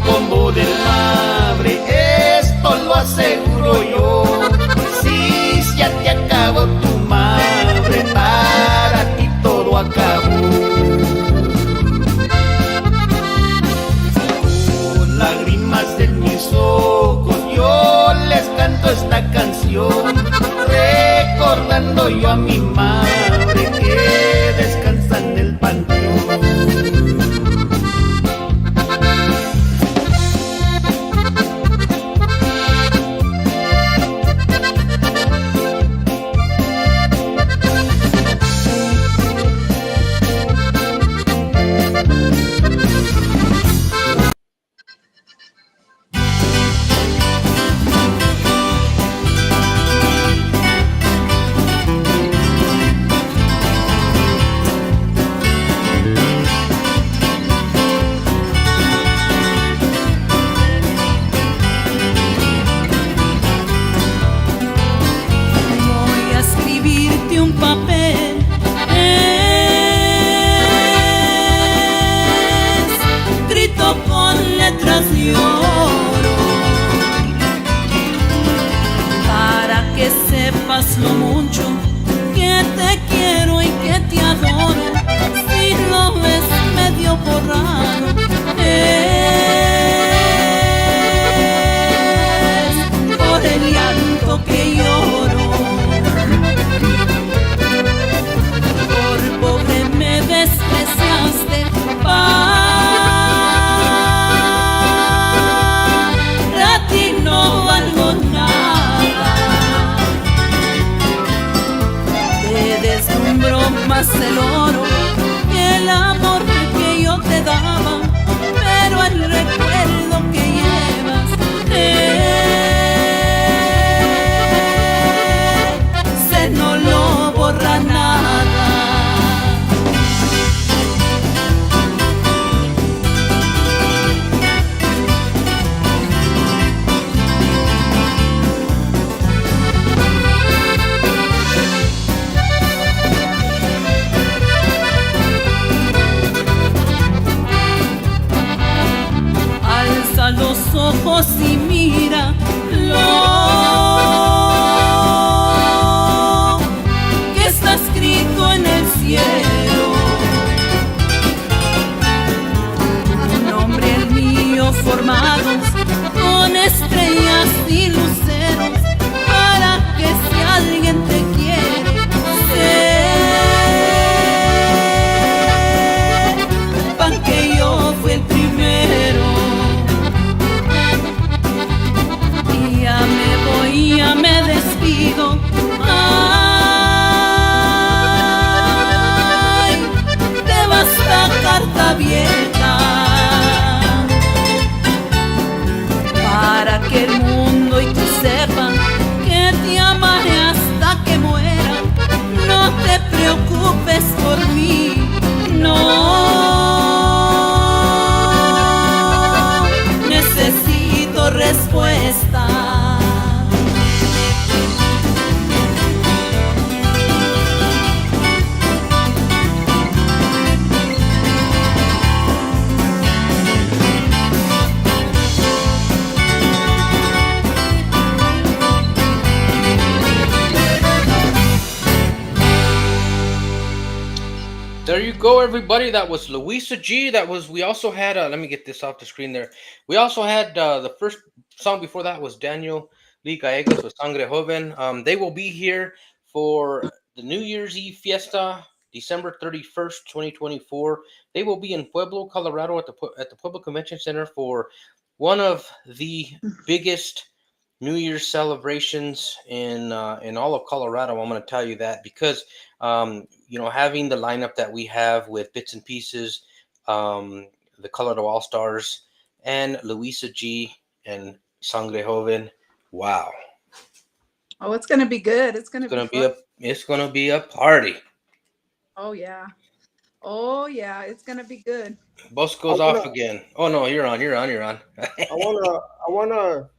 Como del madre, esto lo aseguro yo. Si ya te acabó tu madre, para ti todo acabó. Con lágrimas en mis ojos yo les canto esta canción, recordando yo a mi madre que descansa en el panteón.
Lo mucho que te quiero y que te adoro, si lo ves medio borrado, es por el
there you go, everybody. That was Luisa G. That was. We also had. Let me get this off the screen there. We also had the first song before that was Daniel Lee Gallegos with Sangre Joven. They will be here for the New Year's Eve fiesta, December 31st, 2024. They will be in Pueblo, Colorado, at the Pueblo Convention Center for one of the biggest New Year's celebrations in all of Colorado. I'm going to tell you that because having the lineup that we have with Bits and Pieces, the Colorado All Stars, and Luisa G and Sangre Joven. Wow,
Oh, it's gonna be good. It's
it's
gonna be
gonna be
fun.
a party.
Oh yeah. Oh yeah. It's gonna be good.
Bus
I
goes
wanna,
off again. Oh no, you're on. You're on. You're on.
I wanna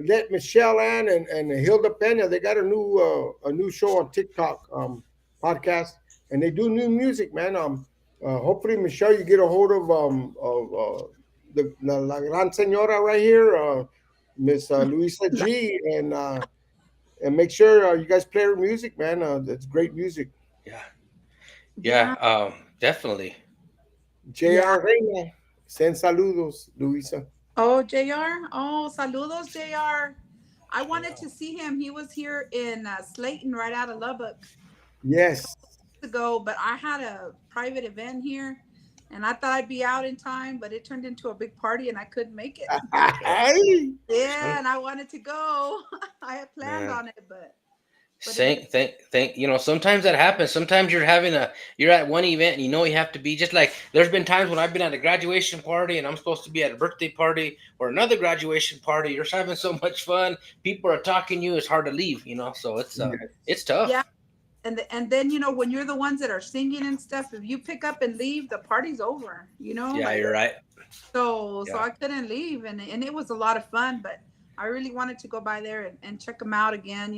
let Michelle Ann and Hilda Pena. They got a new show on TikTok podcast, and they do new music, man. Hopefully, Michelle, you get a hold of the La Gran Senora right here, Miss Luisa G, and make sure you guys play her music, man. That's great music.
Yeah,
Yeah.
yeah, definitely.
Yeah.
J.R. Reina, send saludos, Luisa.
Oh, JR. Oh, saludos, JR. I wanted to see him. He was here in Slayton, right out of Lubbock,
Yes.
ago, but I had a private event here, and I thought I'd be out in time, but it turned into a big party, and I couldn't make it.
Hey.
Yeah, and I wanted to go. I had planned
Yeah.
on it, but it
Thank, thank, thank. Sometimes that happens. Sometimes you're at one event and you have to be just like. There's been times when I've been at a graduation party and I'm supposed to be at a birthday party or another graduation party. You're having so much fun. People are talking to you. It's hard to leave. So it's
yeah,
tough.
and then when you're the ones that are singing and stuff, if you pick up and leave, the party's over.
Yeah,
Like
you're right.
so
Yeah,
I couldn't leave, and it was a lot of fun, but I really wanted to go by there and check them out again.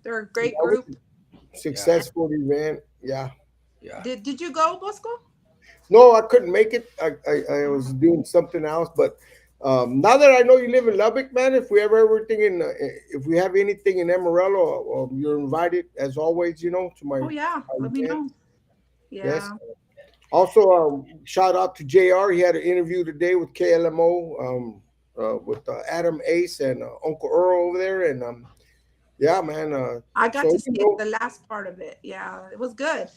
They're a
That
great
was
group.
a
yeah,
successful event. Yeah.
yeah.
Did you go, Bosco?
No, I couldn't make it. I was doing something else. But now that I know you live in Lubbock, man, if we have anything in Amarillo, you're invited as always. To
Oh yeah,
my
let me
event.
know.
Yes.
Yeah,
Also, shout out to Jr. He had an interview today with KLMO, with Adam Ace and Uncle Earl over there, and yeah, man.
I got
So
to see the last part of it. Yeah, it was good.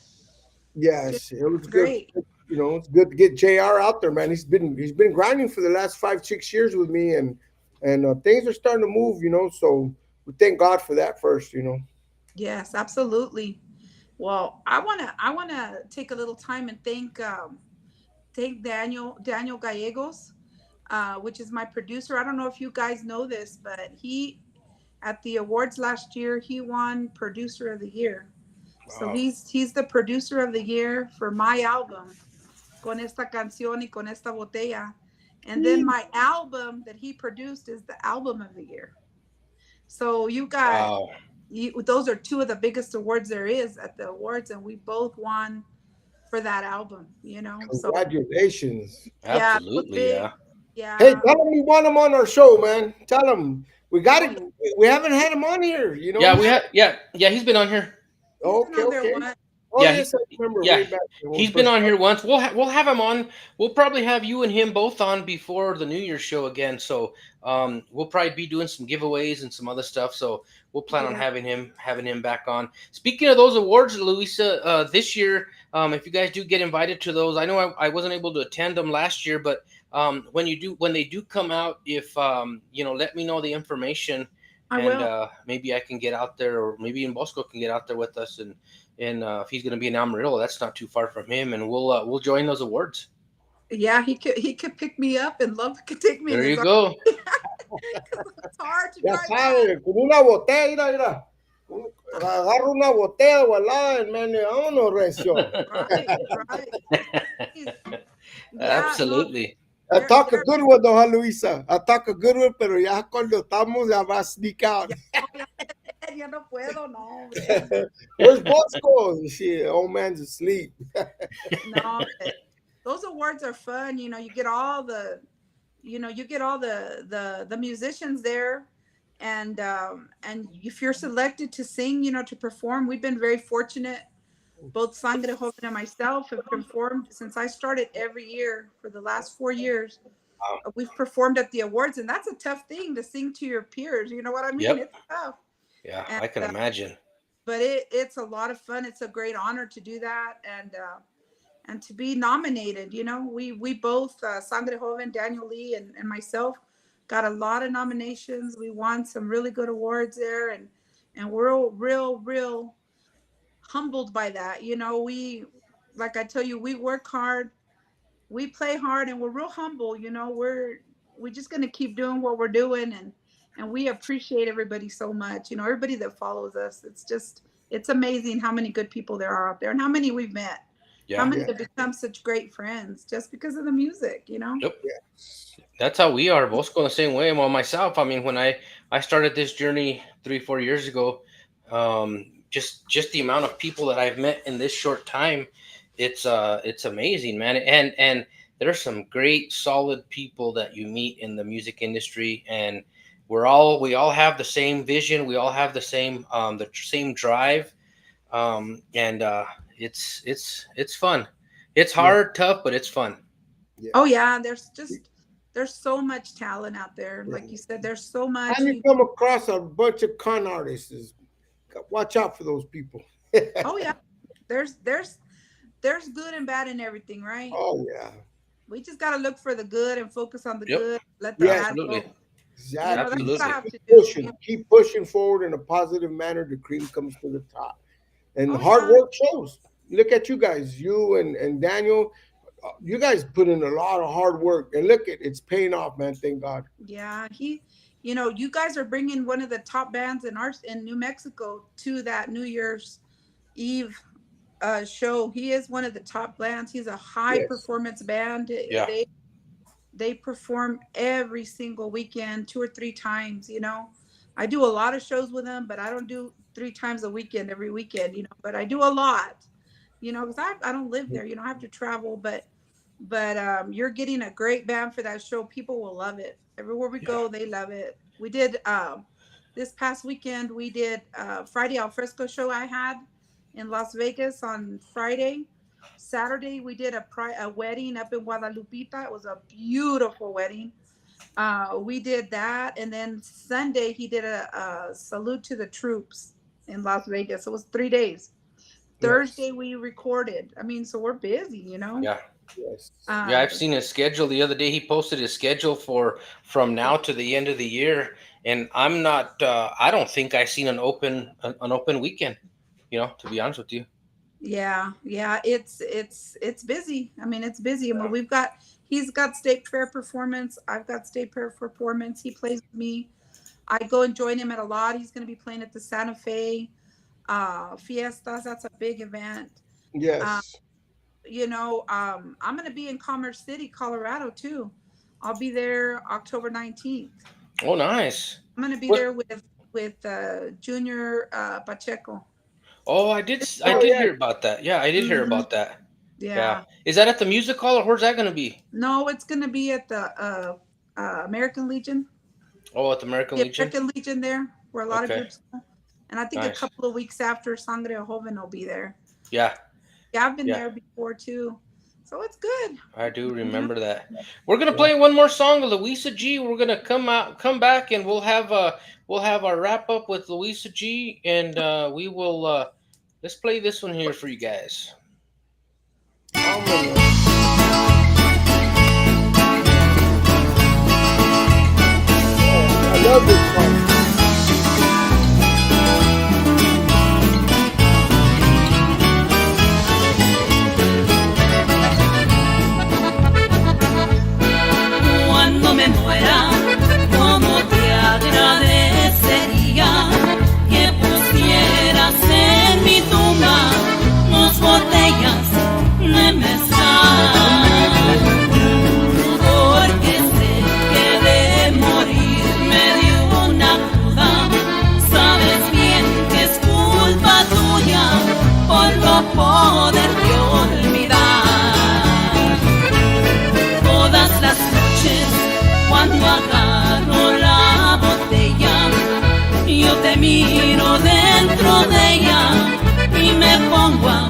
yes, it was good.
Great.
It's good to get Jr. out there, man. He's been grinding for the last 5-6 years with me, and things are starting to move. So we thank God for that first.
Yes, absolutely. Well, I wanna take a little time and thank Daniel Gallegos, which is my producer. I don't know if you guys know this, but he at the awards last year he won Producer of the Year. So
Wow.
he's the producer of the year for my album, Con esta canción y con esta botella. And then my album that he produced is the album of the year. So
Wow.
those are two of the biggest awards there is at the awards, and we both won for that album. So
Congratulations.
yeah, it was
Absolutely.
big.
Yeah.
Hey,
Yeah.
tell him we want him on our show, man. Tell him we got
Oh
it.
yeah.
We haven't had him on here.
Yeah. We
Yeah.
have. Yeah. Yeah. He's been on here.
He's been
Okay,
on there
okay.
once.
Oh
Yeah.
yes, I remember
Yeah.
way back when we
He's been
first
on here
started.
once. We'll have him on. We'll probably have you and him both on before the New Year's show again. So we'll probably be doing some giveaways and some other stuff. So we'll plan on
Yeah.
having him back on. Speaking of those awards, Luisa, this year, if you guys do get invited to those, I know I wasn't able to attend them last year, but when they do come out, if let me know the information,
I
and
will.
maybe I can get out there, or maybe even Bosco can get out there with us, and if he's going to be in Amarillo, that's not too far from him, and we'll join those awards.
Yeah, he could pick me up, and love could take me in
There
his
you
arms.
go.
It's hard to
Ya
drive back.
sabe, con una botella, mira, mira. Agarra una botella de volada, and man, vámonos, recio.
Right, right. Jeez. Yeah, no,
Absolutely.
I
they're
talk a
they're
good one, though, huh, Luisa. I talk a good one, pero ya cuando estamos, ya va a sneak out.
ya, no, ya no puedo, no, hombre.
Where's Bosco? Shit, old man's asleep.
No, but those awards are fun. You get all the musicians there, and if you're selected to sing, to perform, we've been very fortunate. both Sangre Joven and myself have performed since I started every year for the last 4 years.
Wow.
We've performed at the awards, and that's a tough thing to sing to your peers. You know what I mean?
Yep.
It's tough.
Yeah,
And
I can imagine.
but it's a lot of fun. It's a great honor to do that, and to be nominated. You know, we both Sangre Joven, Daniel Lee, and myself got a lot of nominations. We won some really good awards there, and we're real humbled by that. You know, we, like I tell you, we work hard, we play hard, and we're real humble. You know, we're just gonna keep doing what we're doing, and we appreciate everybody so much. You know, everybody that follows us. It's amazing how many good people there are out there, and how many we've met. How
Yeah.
many
Yeah.
have become such great friends just because of the music, you know?
Yep. That's how we are. Bosco the same way. Well, myself, I mean, when I started this journey 3-4 years ago, just the amount of people that I've met in this short time, it's amazing, man. And there's some great, solid people that you meet in the music industry, and we all have the same vision. We all have the same drive, and it's fun. It's
Yeah.
hard, tough, but it's fun.
Yeah.
Oh yeah, there's so much talent out there.
Yeah.
Like you said, there's so much.
And you come across a bunch of con artists. Watch out for those people.
Oh yeah, there's good and bad in everything, right?
Oh yeah.
We just gotta look for the good and focus on the
Yep.
good. Let the
Yeah,
bad
absolutely.
go. You know,
Exactly.
that's what I
Absolutely.
have to
Keep
do.
pushing. Keep pushing forward in a positive manner. The cream comes to the top. And
Oh,
hard
yeah.
work shows. Look at you guys, you and Daniel. You guys put in a lot of hard work, and look, it's paying off, man. Thank God.
Yeah, you know, you guys are bringing one of the top bands in New Mexico to that New Year's Eve show. He is one of the top bands. He's a high
Yes.
performance band.
Yeah.
They perform every single weekend, 2 or 3 times. You know, I do a lot of shows with them, but I don't do 3 times a weekend every weekend. You know, but I do a lot. You know, because I don't live there. You know, I have to travel, but you're getting a great band for that show. People will love it. Everywhere we go, they love it. We did this past weekend. We did Friday al fresco show I had in Las Vegas on Friday. Saturday we did a wedding up in Guadalupita. It was a beautiful wedding. We did that, and then Sunday he did a salute to the troops in Las Vegas. It was 3 days. Thursday we recorded. I mean, so we're busy, you know.
Yeah.
Yes.
Yeah, I've seen his schedule. The other day he posted his schedule from now to the end of the year, and I'm not. I don't think I've seen an open weekend. You know, to be honest with you.
Yeah, it's busy. I mean, it's busy. And he's got state fair performance. I've got state fair performance. He plays with me. I go and join him at a lot. He's going to be playing at the Santa Fe Fiestas. That's a big event.
Yes.
You know, I'm going to be in Commerce City, Colorado too. I'll be there October 19th.
Oh, nice.
I'm going to be there with Junior Pacheco.
Oh, I did
yeah.
hear about that. Yeah, I did hear about that.
Yeah.
Is that at the music hall, or where's that going to be?
No, it's going to be at the American Legion.
Oh, at the American
The
Legion.
American Legion there, where a lot
Okay.
of groups go. And I think
Nice.
a couple of weeks after, Sangre Joven will be there.
Yeah,
Yeah, I've been
Yeah.
there before too. So it's good.
I do remember that. We're gonna play one more song with Luisa G. We're gonna come back, and we'll have our wrap up with Luisa G. And we will let's play this one here for you guys.
I love this song.
Cuando me muera, cómo te agradecería que pusieras en mi tumba 2 botellas de mezcal, porque sé que de morirme de una cruda, sabes bien que es culpa tuya por no poderte olvidar. Todas las noches cuando agarro la botella, yo te miro dentro de ella y me pongo a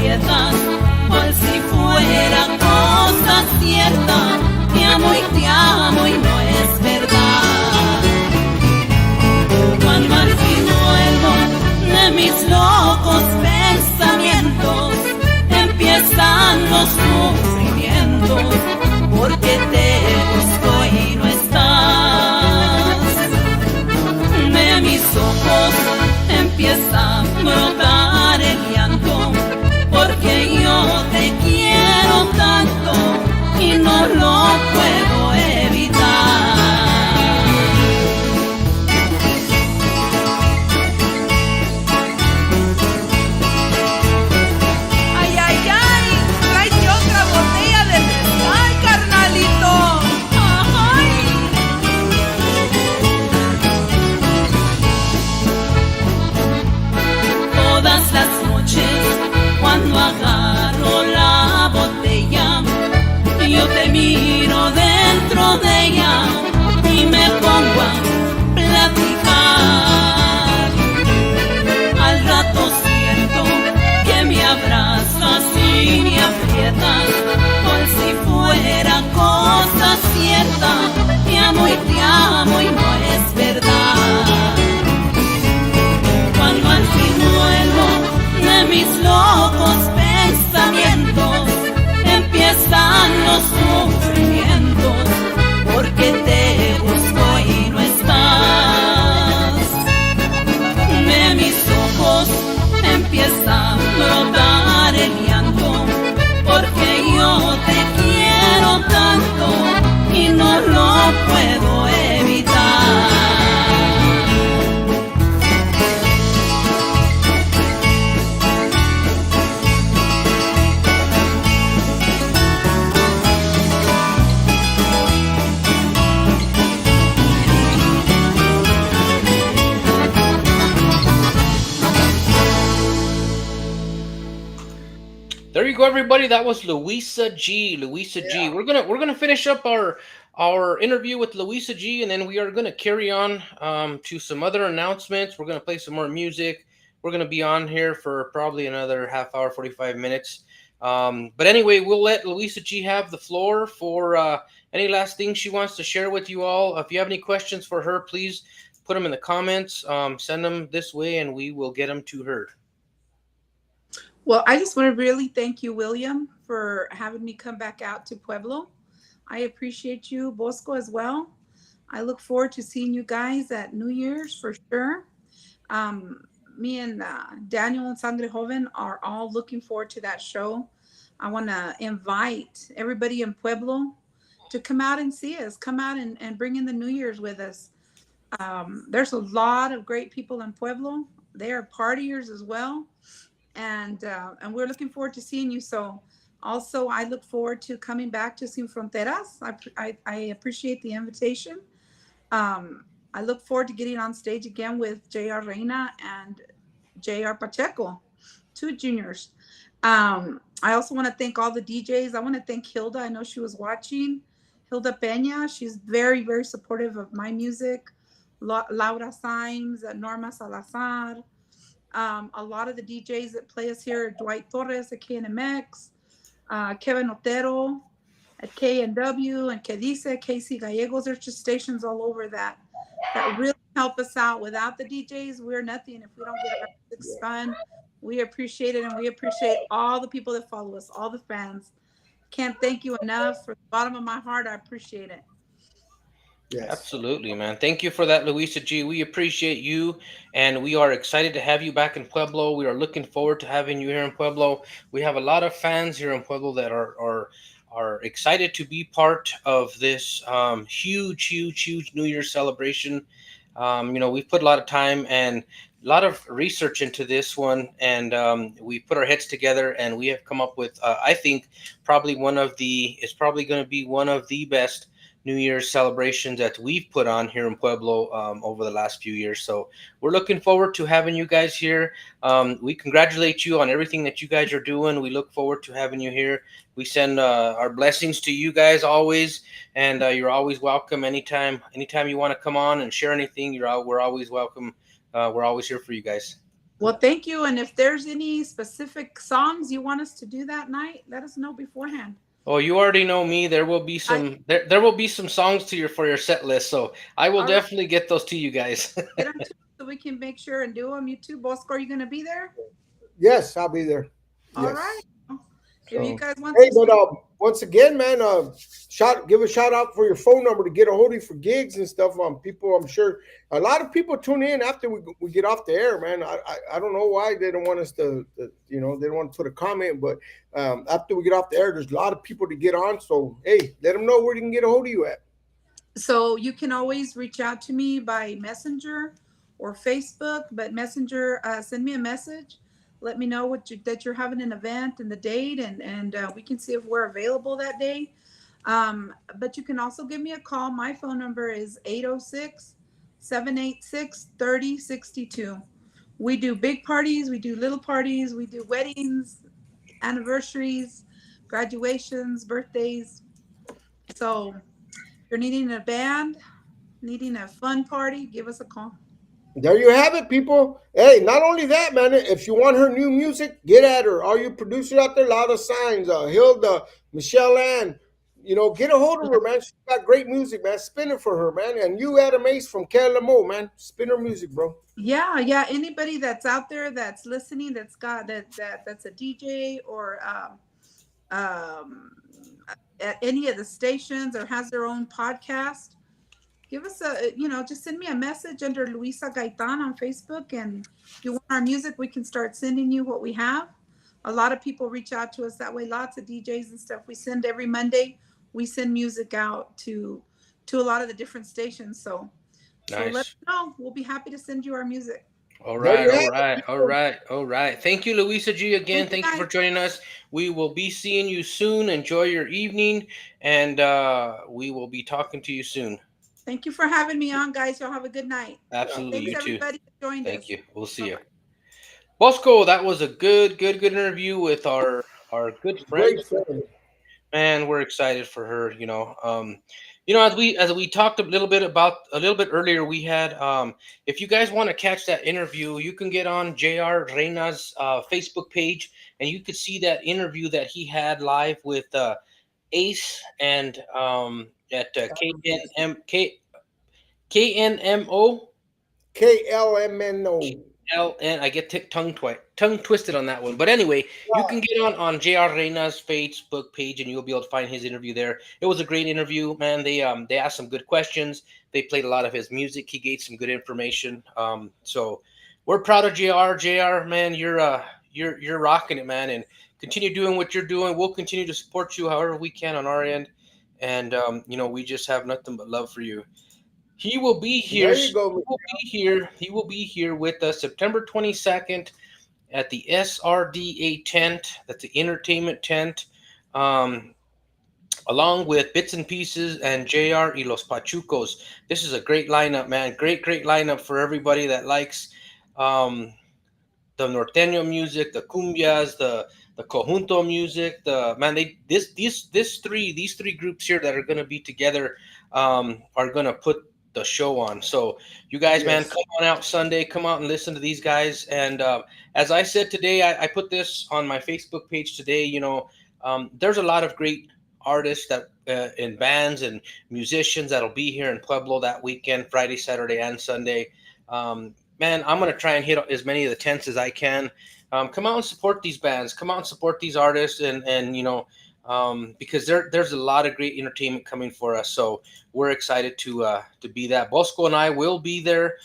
aprietas, cual si fuera cosa cierta. Te amo y no es verdad. Cuando al fin vuelvo de mis locos pensamientos, empiezan los sufrimientos, porque te busco y no estás. De mis ojos empieza a brotar el llanto, porque yo te quiero tanto y no lo puedo evitar. Ay, ay, ay, tráete otra botella de mezcal, carnalito. Ay. Todas las noches, cuando agarro la botella, yo te miro dentro de ella y me pongo a platicar. Al rato siento que me abrazas y me aprietas, cual si fuera cosa cierta. Te amo y no es verdad. Cuando al fin vuelvo de mis locos pensamientos, empiezan los sufrimientos, porque te busco y no estás. De mis ojos empieza a brotar el llanto, porque yo te quiero tanto y no lo puedo evitar.
There you go, everybody. That was Luisa G. Luisa G. We're gonna finish up our interview with Luisa G, and then we are gonna carry on to some other announcements. We're gonna play some more music. We're gonna be on here for probably another half hour, 45 minutes. But anyway, we'll let Luisa G have the floor for any last things she wants to share with you all. If you have any questions for her, please put them in the comments. Send them this way, and we will get them to her.
Well, I just want to really thank you, William, for having me come back out to Pueblo. I appreciate you, Bosco, as well. I look forward to seeing you guys at New Year's for sure. Me and Daniel and Sangre Joven are all looking forward to that show. I want to invite everybody in Pueblo to come out and see us, come out and bring in the New Year's with us. There's a lot of great people in Pueblo. They are partiers as well. And we're looking forward to seeing you. So also, I look forward to coming back to Sin Fronteras. I appreciate the invitation. I look forward to getting on stage again with J.R. Reina and J.R. Pacheco, two juniors. I also want to thank all the DJs. I want to thank Hilda. I know she was watching. Hilda Peña. She's very, very supportive of my music. Laura Symes, Norma Salazar. A lot of the DJs that play us here, Dwight Torres at KNMX, Kevin Otero at KNW, and Que Dice, Casey Gallegos. There's just stations all over that really help us out. Without the DJs, we're nothing. If we don't get our music spun, we appreciate it, and we appreciate all the people that follow us, all the fans. Can't thank you enough. From the bottom of my heart, I appreciate it.
Yes. Absolutely, man. Thank you for that, Luisa G. We appreciate you, and we are excited to have you back in Pueblo. We are looking forward to having you here in Pueblo. We have a lot of fans here in Pueblo that are excited to be part of this huge New Year's celebration. We've put a lot of time and a lot of research into this one, and we put our heads together, and we have come up with, I think, it's probably going to be one of the best New Year's celebrations that we've put on here in Pueblo over the last few years. So we're looking forward to having you guys here. We congratulate you on everything that you guys are doing. We look forward to having you here. We send our blessings to you guys always, and you're always welcome anytime you want to come on and share anything. We're always welcome. We're always here for you guys.
Well, thank you. And if there's any specific songs you want us to do that night, let us know beforehand.
Oh, you already know me. There will be
I
there will be some songs to your for your set list. So I will
All right,
definitely get those to you guys.
get them to so we can make sure and do them. You too, Bosco. Are you going to be there?
Yes, I'll be there.
All right.
Yes.
If you
So,
guys want
hey,
some
but
sweet,
once again, man, give a shout out for your phone number to get a hold of you for gigs and stuff. People, I'm sure a lot of people tune in after we get off the air, man. I don't know why they don't want us they don't want to put a comment, but after we get off the air, there's a lot of people to get on. So, hey, let them know where they can get a hold of you at.
so you can always reach out to me by Messenger or Facebook. But Messenger, send me a message. Let me know that you're having an event and the date, and we can see if we're available that day. But you can also give me a call. My phone number is 806-786-3062. We do big parties, we do little parties, we do weddings, anniversaries, graduations, birthdays. So if you're needing a band, needing a fun party, give us a call.
There you have it, people. Hey, not only that, man. If you want her new music, get at her. All you producers out there, a lot of signs. Hilda, Michelle Ann, get a hold of her, man. She's got great music, man. Spin it for her, man. And you, Adam Ace from Calamo, man. Spin her music, bro.
Yeah, yeah. Anybody that's out there that's listening, that's a DJ or um, at any of the stations or has their own podcast, give us just send me a message under Luisa Gaitan on Facebook. And if you want our music, we can start sending you what we have. A lot of people reach out to us that way. Lots of DJs and stuff. We send every Monday. We send music out to a lot of the different stations. So let us
Nice.
know. We'll be happy to send you our music.
All
There
right,
you
all
have
right,
it,
all
people.
right, all right. Thank you, Luisa G. Again.
Thank you
Thank you for
guys.
joining us. We will be seeing you soon. Enjoy your evening, and we will be talking to you soon.
Thank you for having me on, guys. Y'all have a good night.
Yeah.
Absolutely,
Thanks
you too.
everybody that joined
Thank
us.
you. We'll see
Bye
you.
bye.
Bosco, that was a good interview with our good friend.
Great friend.
Man, we're excited for her. As we talked a little bit earlier, we had if you guys want to catch that interview, you can get on Jr. Reina's Facebook page, and you could see that interview that he had live with Ace and at KNMO.
KLMNO.
And I get tongue twisted on that one. But anyway, you can get on Jr. Reina's Facebook page, and you'll be able to find his interview there. It was a great interview, man. They asked some good questions. They played a lot of his music. He gave some good information. So we're proud of Jr. Man, you're rocking it, man, and continue doing what you're doing. We'll continue to support you however we can on our end, and we just have nothing but love for you. He will be here.
There you
He
go.
will be here. He will be here with us September 22nd at the SRDA tent. That's the entertainment tent, um, along with Bits and Pieces and JR y Los Pachucos. This is a great lineup, man. Great lineup for everybody that likes um, the norteño music, the cumbias, the conjunto music. The man, they these three groups here that are going to be together are going to put the show on. So you guys, man,
Yes.
come on out Sunday. Come out and listen to these guys. And as I said today, I put this on my Facebook page today. There's a lot of great artists that in bands and musicians that'll be here in Pueblo that weekend, Friday, Saturday, and Sunday. Man, I'm gonna try and hit as many of the tents as I can. Come out and support these bands. Come out and support these artists, and because there's a lot of great entertainment coming for us. So we're excited to be that. Bosco and I will be there.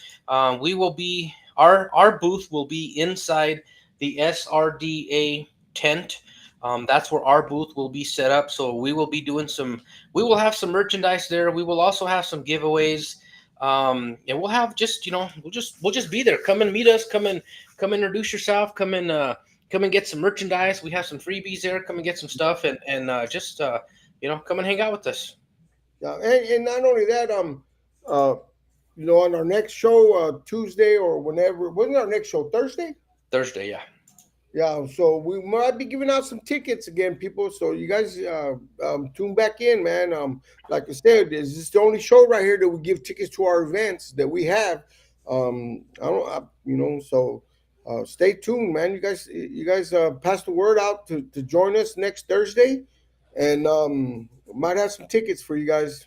We will be our booth will be inside the SRDA tent. That's where our booth will be set up. So we will be doing some. We will have some merchandise there. We will also have some giveaways. And we'll have we'll just be there. Come and meet us. Come introduce yourself. Come and get some merchandise. We have some freebies there. Come and get some stuff, and just come and hang out with us
Yeah, and not only that, uh, on our next show, Tuesday or whenever, wasn't our next show Thursday?
Thursday. Yeah,
Yeah, so we might be giving out some tickets again, people. So you guys tune back in, man. Like I said, this is the only show right here that we give tickets to our events that we have. I don't, I, you know, so Stay tuned, man. You guys pass the word out to join us next Thursday, and might have some tickets for you guys.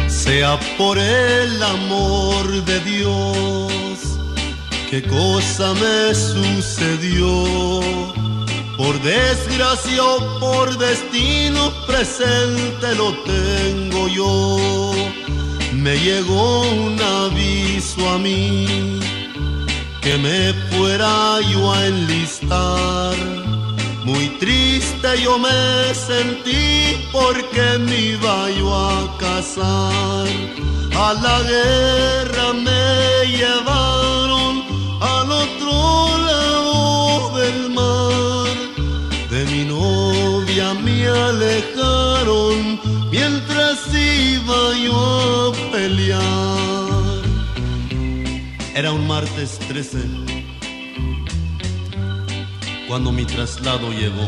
Sea por el amor de Dios, qué cosa me sucedió. Por desgracia o por destino presente lo tengo yo. Me llegó un aviso a mí que me fuera yo a enlistar. Muy triste yo me sentí porque me iba yo a casar. A la guerra me llevaron al otro lado del mar. De mi novia me alejaron mientras iba yo a pelear. Era un martes 13 cuando mi traslado llegó.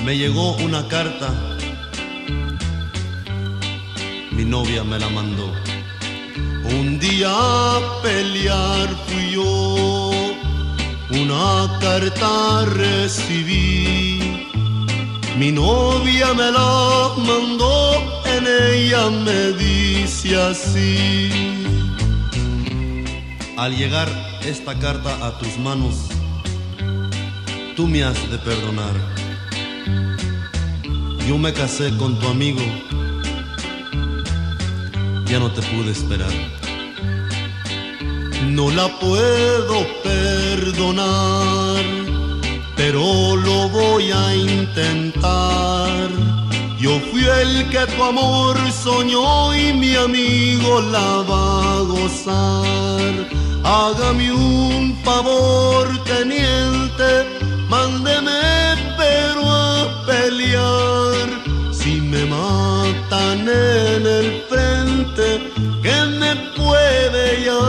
Me llegó una carta, mi novia me la mandó. Un día a pelear fui yo, una carta recibí. Mi novia me la mandó, en ella me dice así: al llegar esta carta a tus manos, tú me has de perdonar. Yo me casé con tu amigo, ya no te pude esperar. No la puedo perdonar, pero lo voy a intentar. Yo fui el que tu amor soñó y mi amigo la va a gozar. Hágame un favor, teniente, mándeme pero a pelear. Si me matan en el frente, ¿qué me puede ya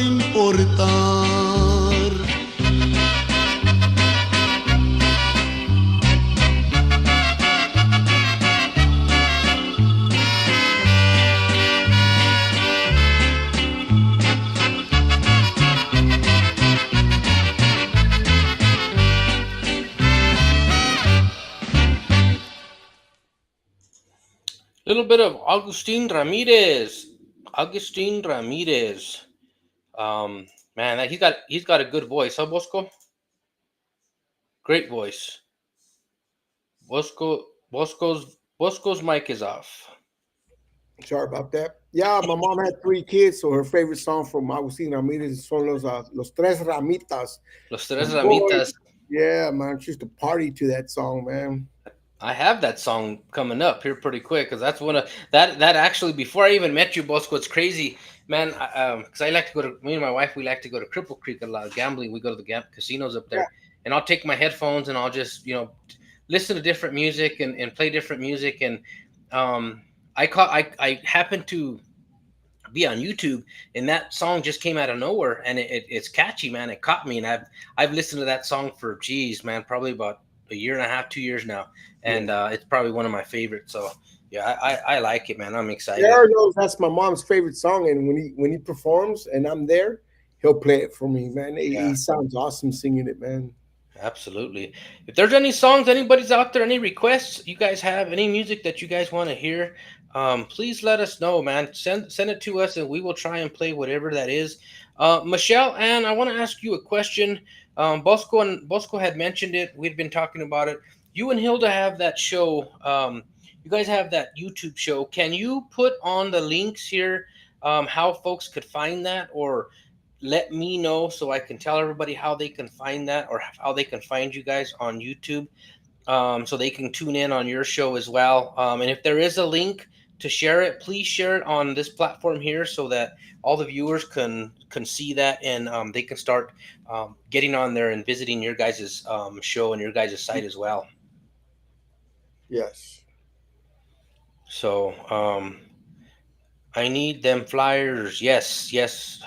importar?
Little bit of Augustine Ramirez. Augustine Ramirez. Man, he's got a good voice, huh, Bosco? Great voice. Bosco's mic is off.
Sorry about that. Yeah, my mom had 3 kids, so her favorite song from Agustin Ramirez son los Tres Ramitas.
Los Tres
And boy,
Ramitas.
yeah, man, she used to party to that song, man.
I have that song coming up here pretty quick because that's one of that actually before I even met you, Bosco. It's crazy, man. Because I like to go to me and my wife. We like to go to Cripple Creek a lot. Gambling. We go to the casinos up
Yeah.
there, and I'll take my headphones and I'll just listen to different music and play different music. And I happened to be on YouTube, and that song just came out of nowhere, and it's catchy, man. It caught me, and I've listened to that song for geez, man, probably about a year and a half, 2 years now, and it's probably one of my favorites. So yeah, I like it, man. I'm excited.
Jared knows that's my mom's favorite song, and when he performs and I'm there, he'll play it for me, man. He sounds awesome singing it, man.
Absolutely. If there's any songs, anybody's out there, any requests you guys have, any music that you guys want to hear, please let us know, man. Send it to us, and we will try and play whatever that is. Michelle, and I want to ask you a question. Bosco had mentioned it. We'd been talking about it. You and Hilda have that show. You guys have that YouTube show. Can you put on the links here how folks could find that, or let me know so I can tell everybody how they can find that or how they can find you guys on YouTube, so they can tune in on your show as well. And if there is a link to share it, please share it on this platform here so that all the viewers can see that, and they can start getting on there and visiting your guys' show and your guys' site as well.
Yes.
So I need them flyers. Yes, yes,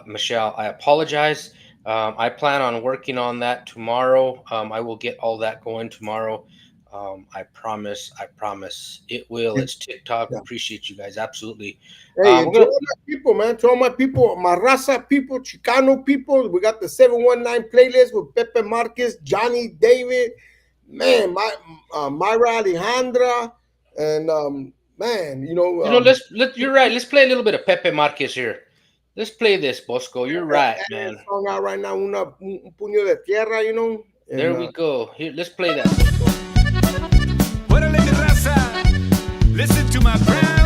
Michelle. I apologize. I plan on working on that tomorrow. I will get all that going tomorrow. I promise. I promise. It will. It's TikTok.
Yeah.
Appreciate you guys. Absolutely.
Hey, and
We're
to
gonna.
all my people, man, to all my people, my raza people, Chicano people, we got the 719 playlist with Pepe Marquez, Johnny David, man, Myra Alejandra, and man,
You're right. Let's play a little bit of Pepe Marquez here. Let's play this, Bosco. You're right,
and
man.
song out right now, un puño de tierra,
There
and
we go. Here, let's play that, Bosco.
Órale, mi raza. Listen to my brand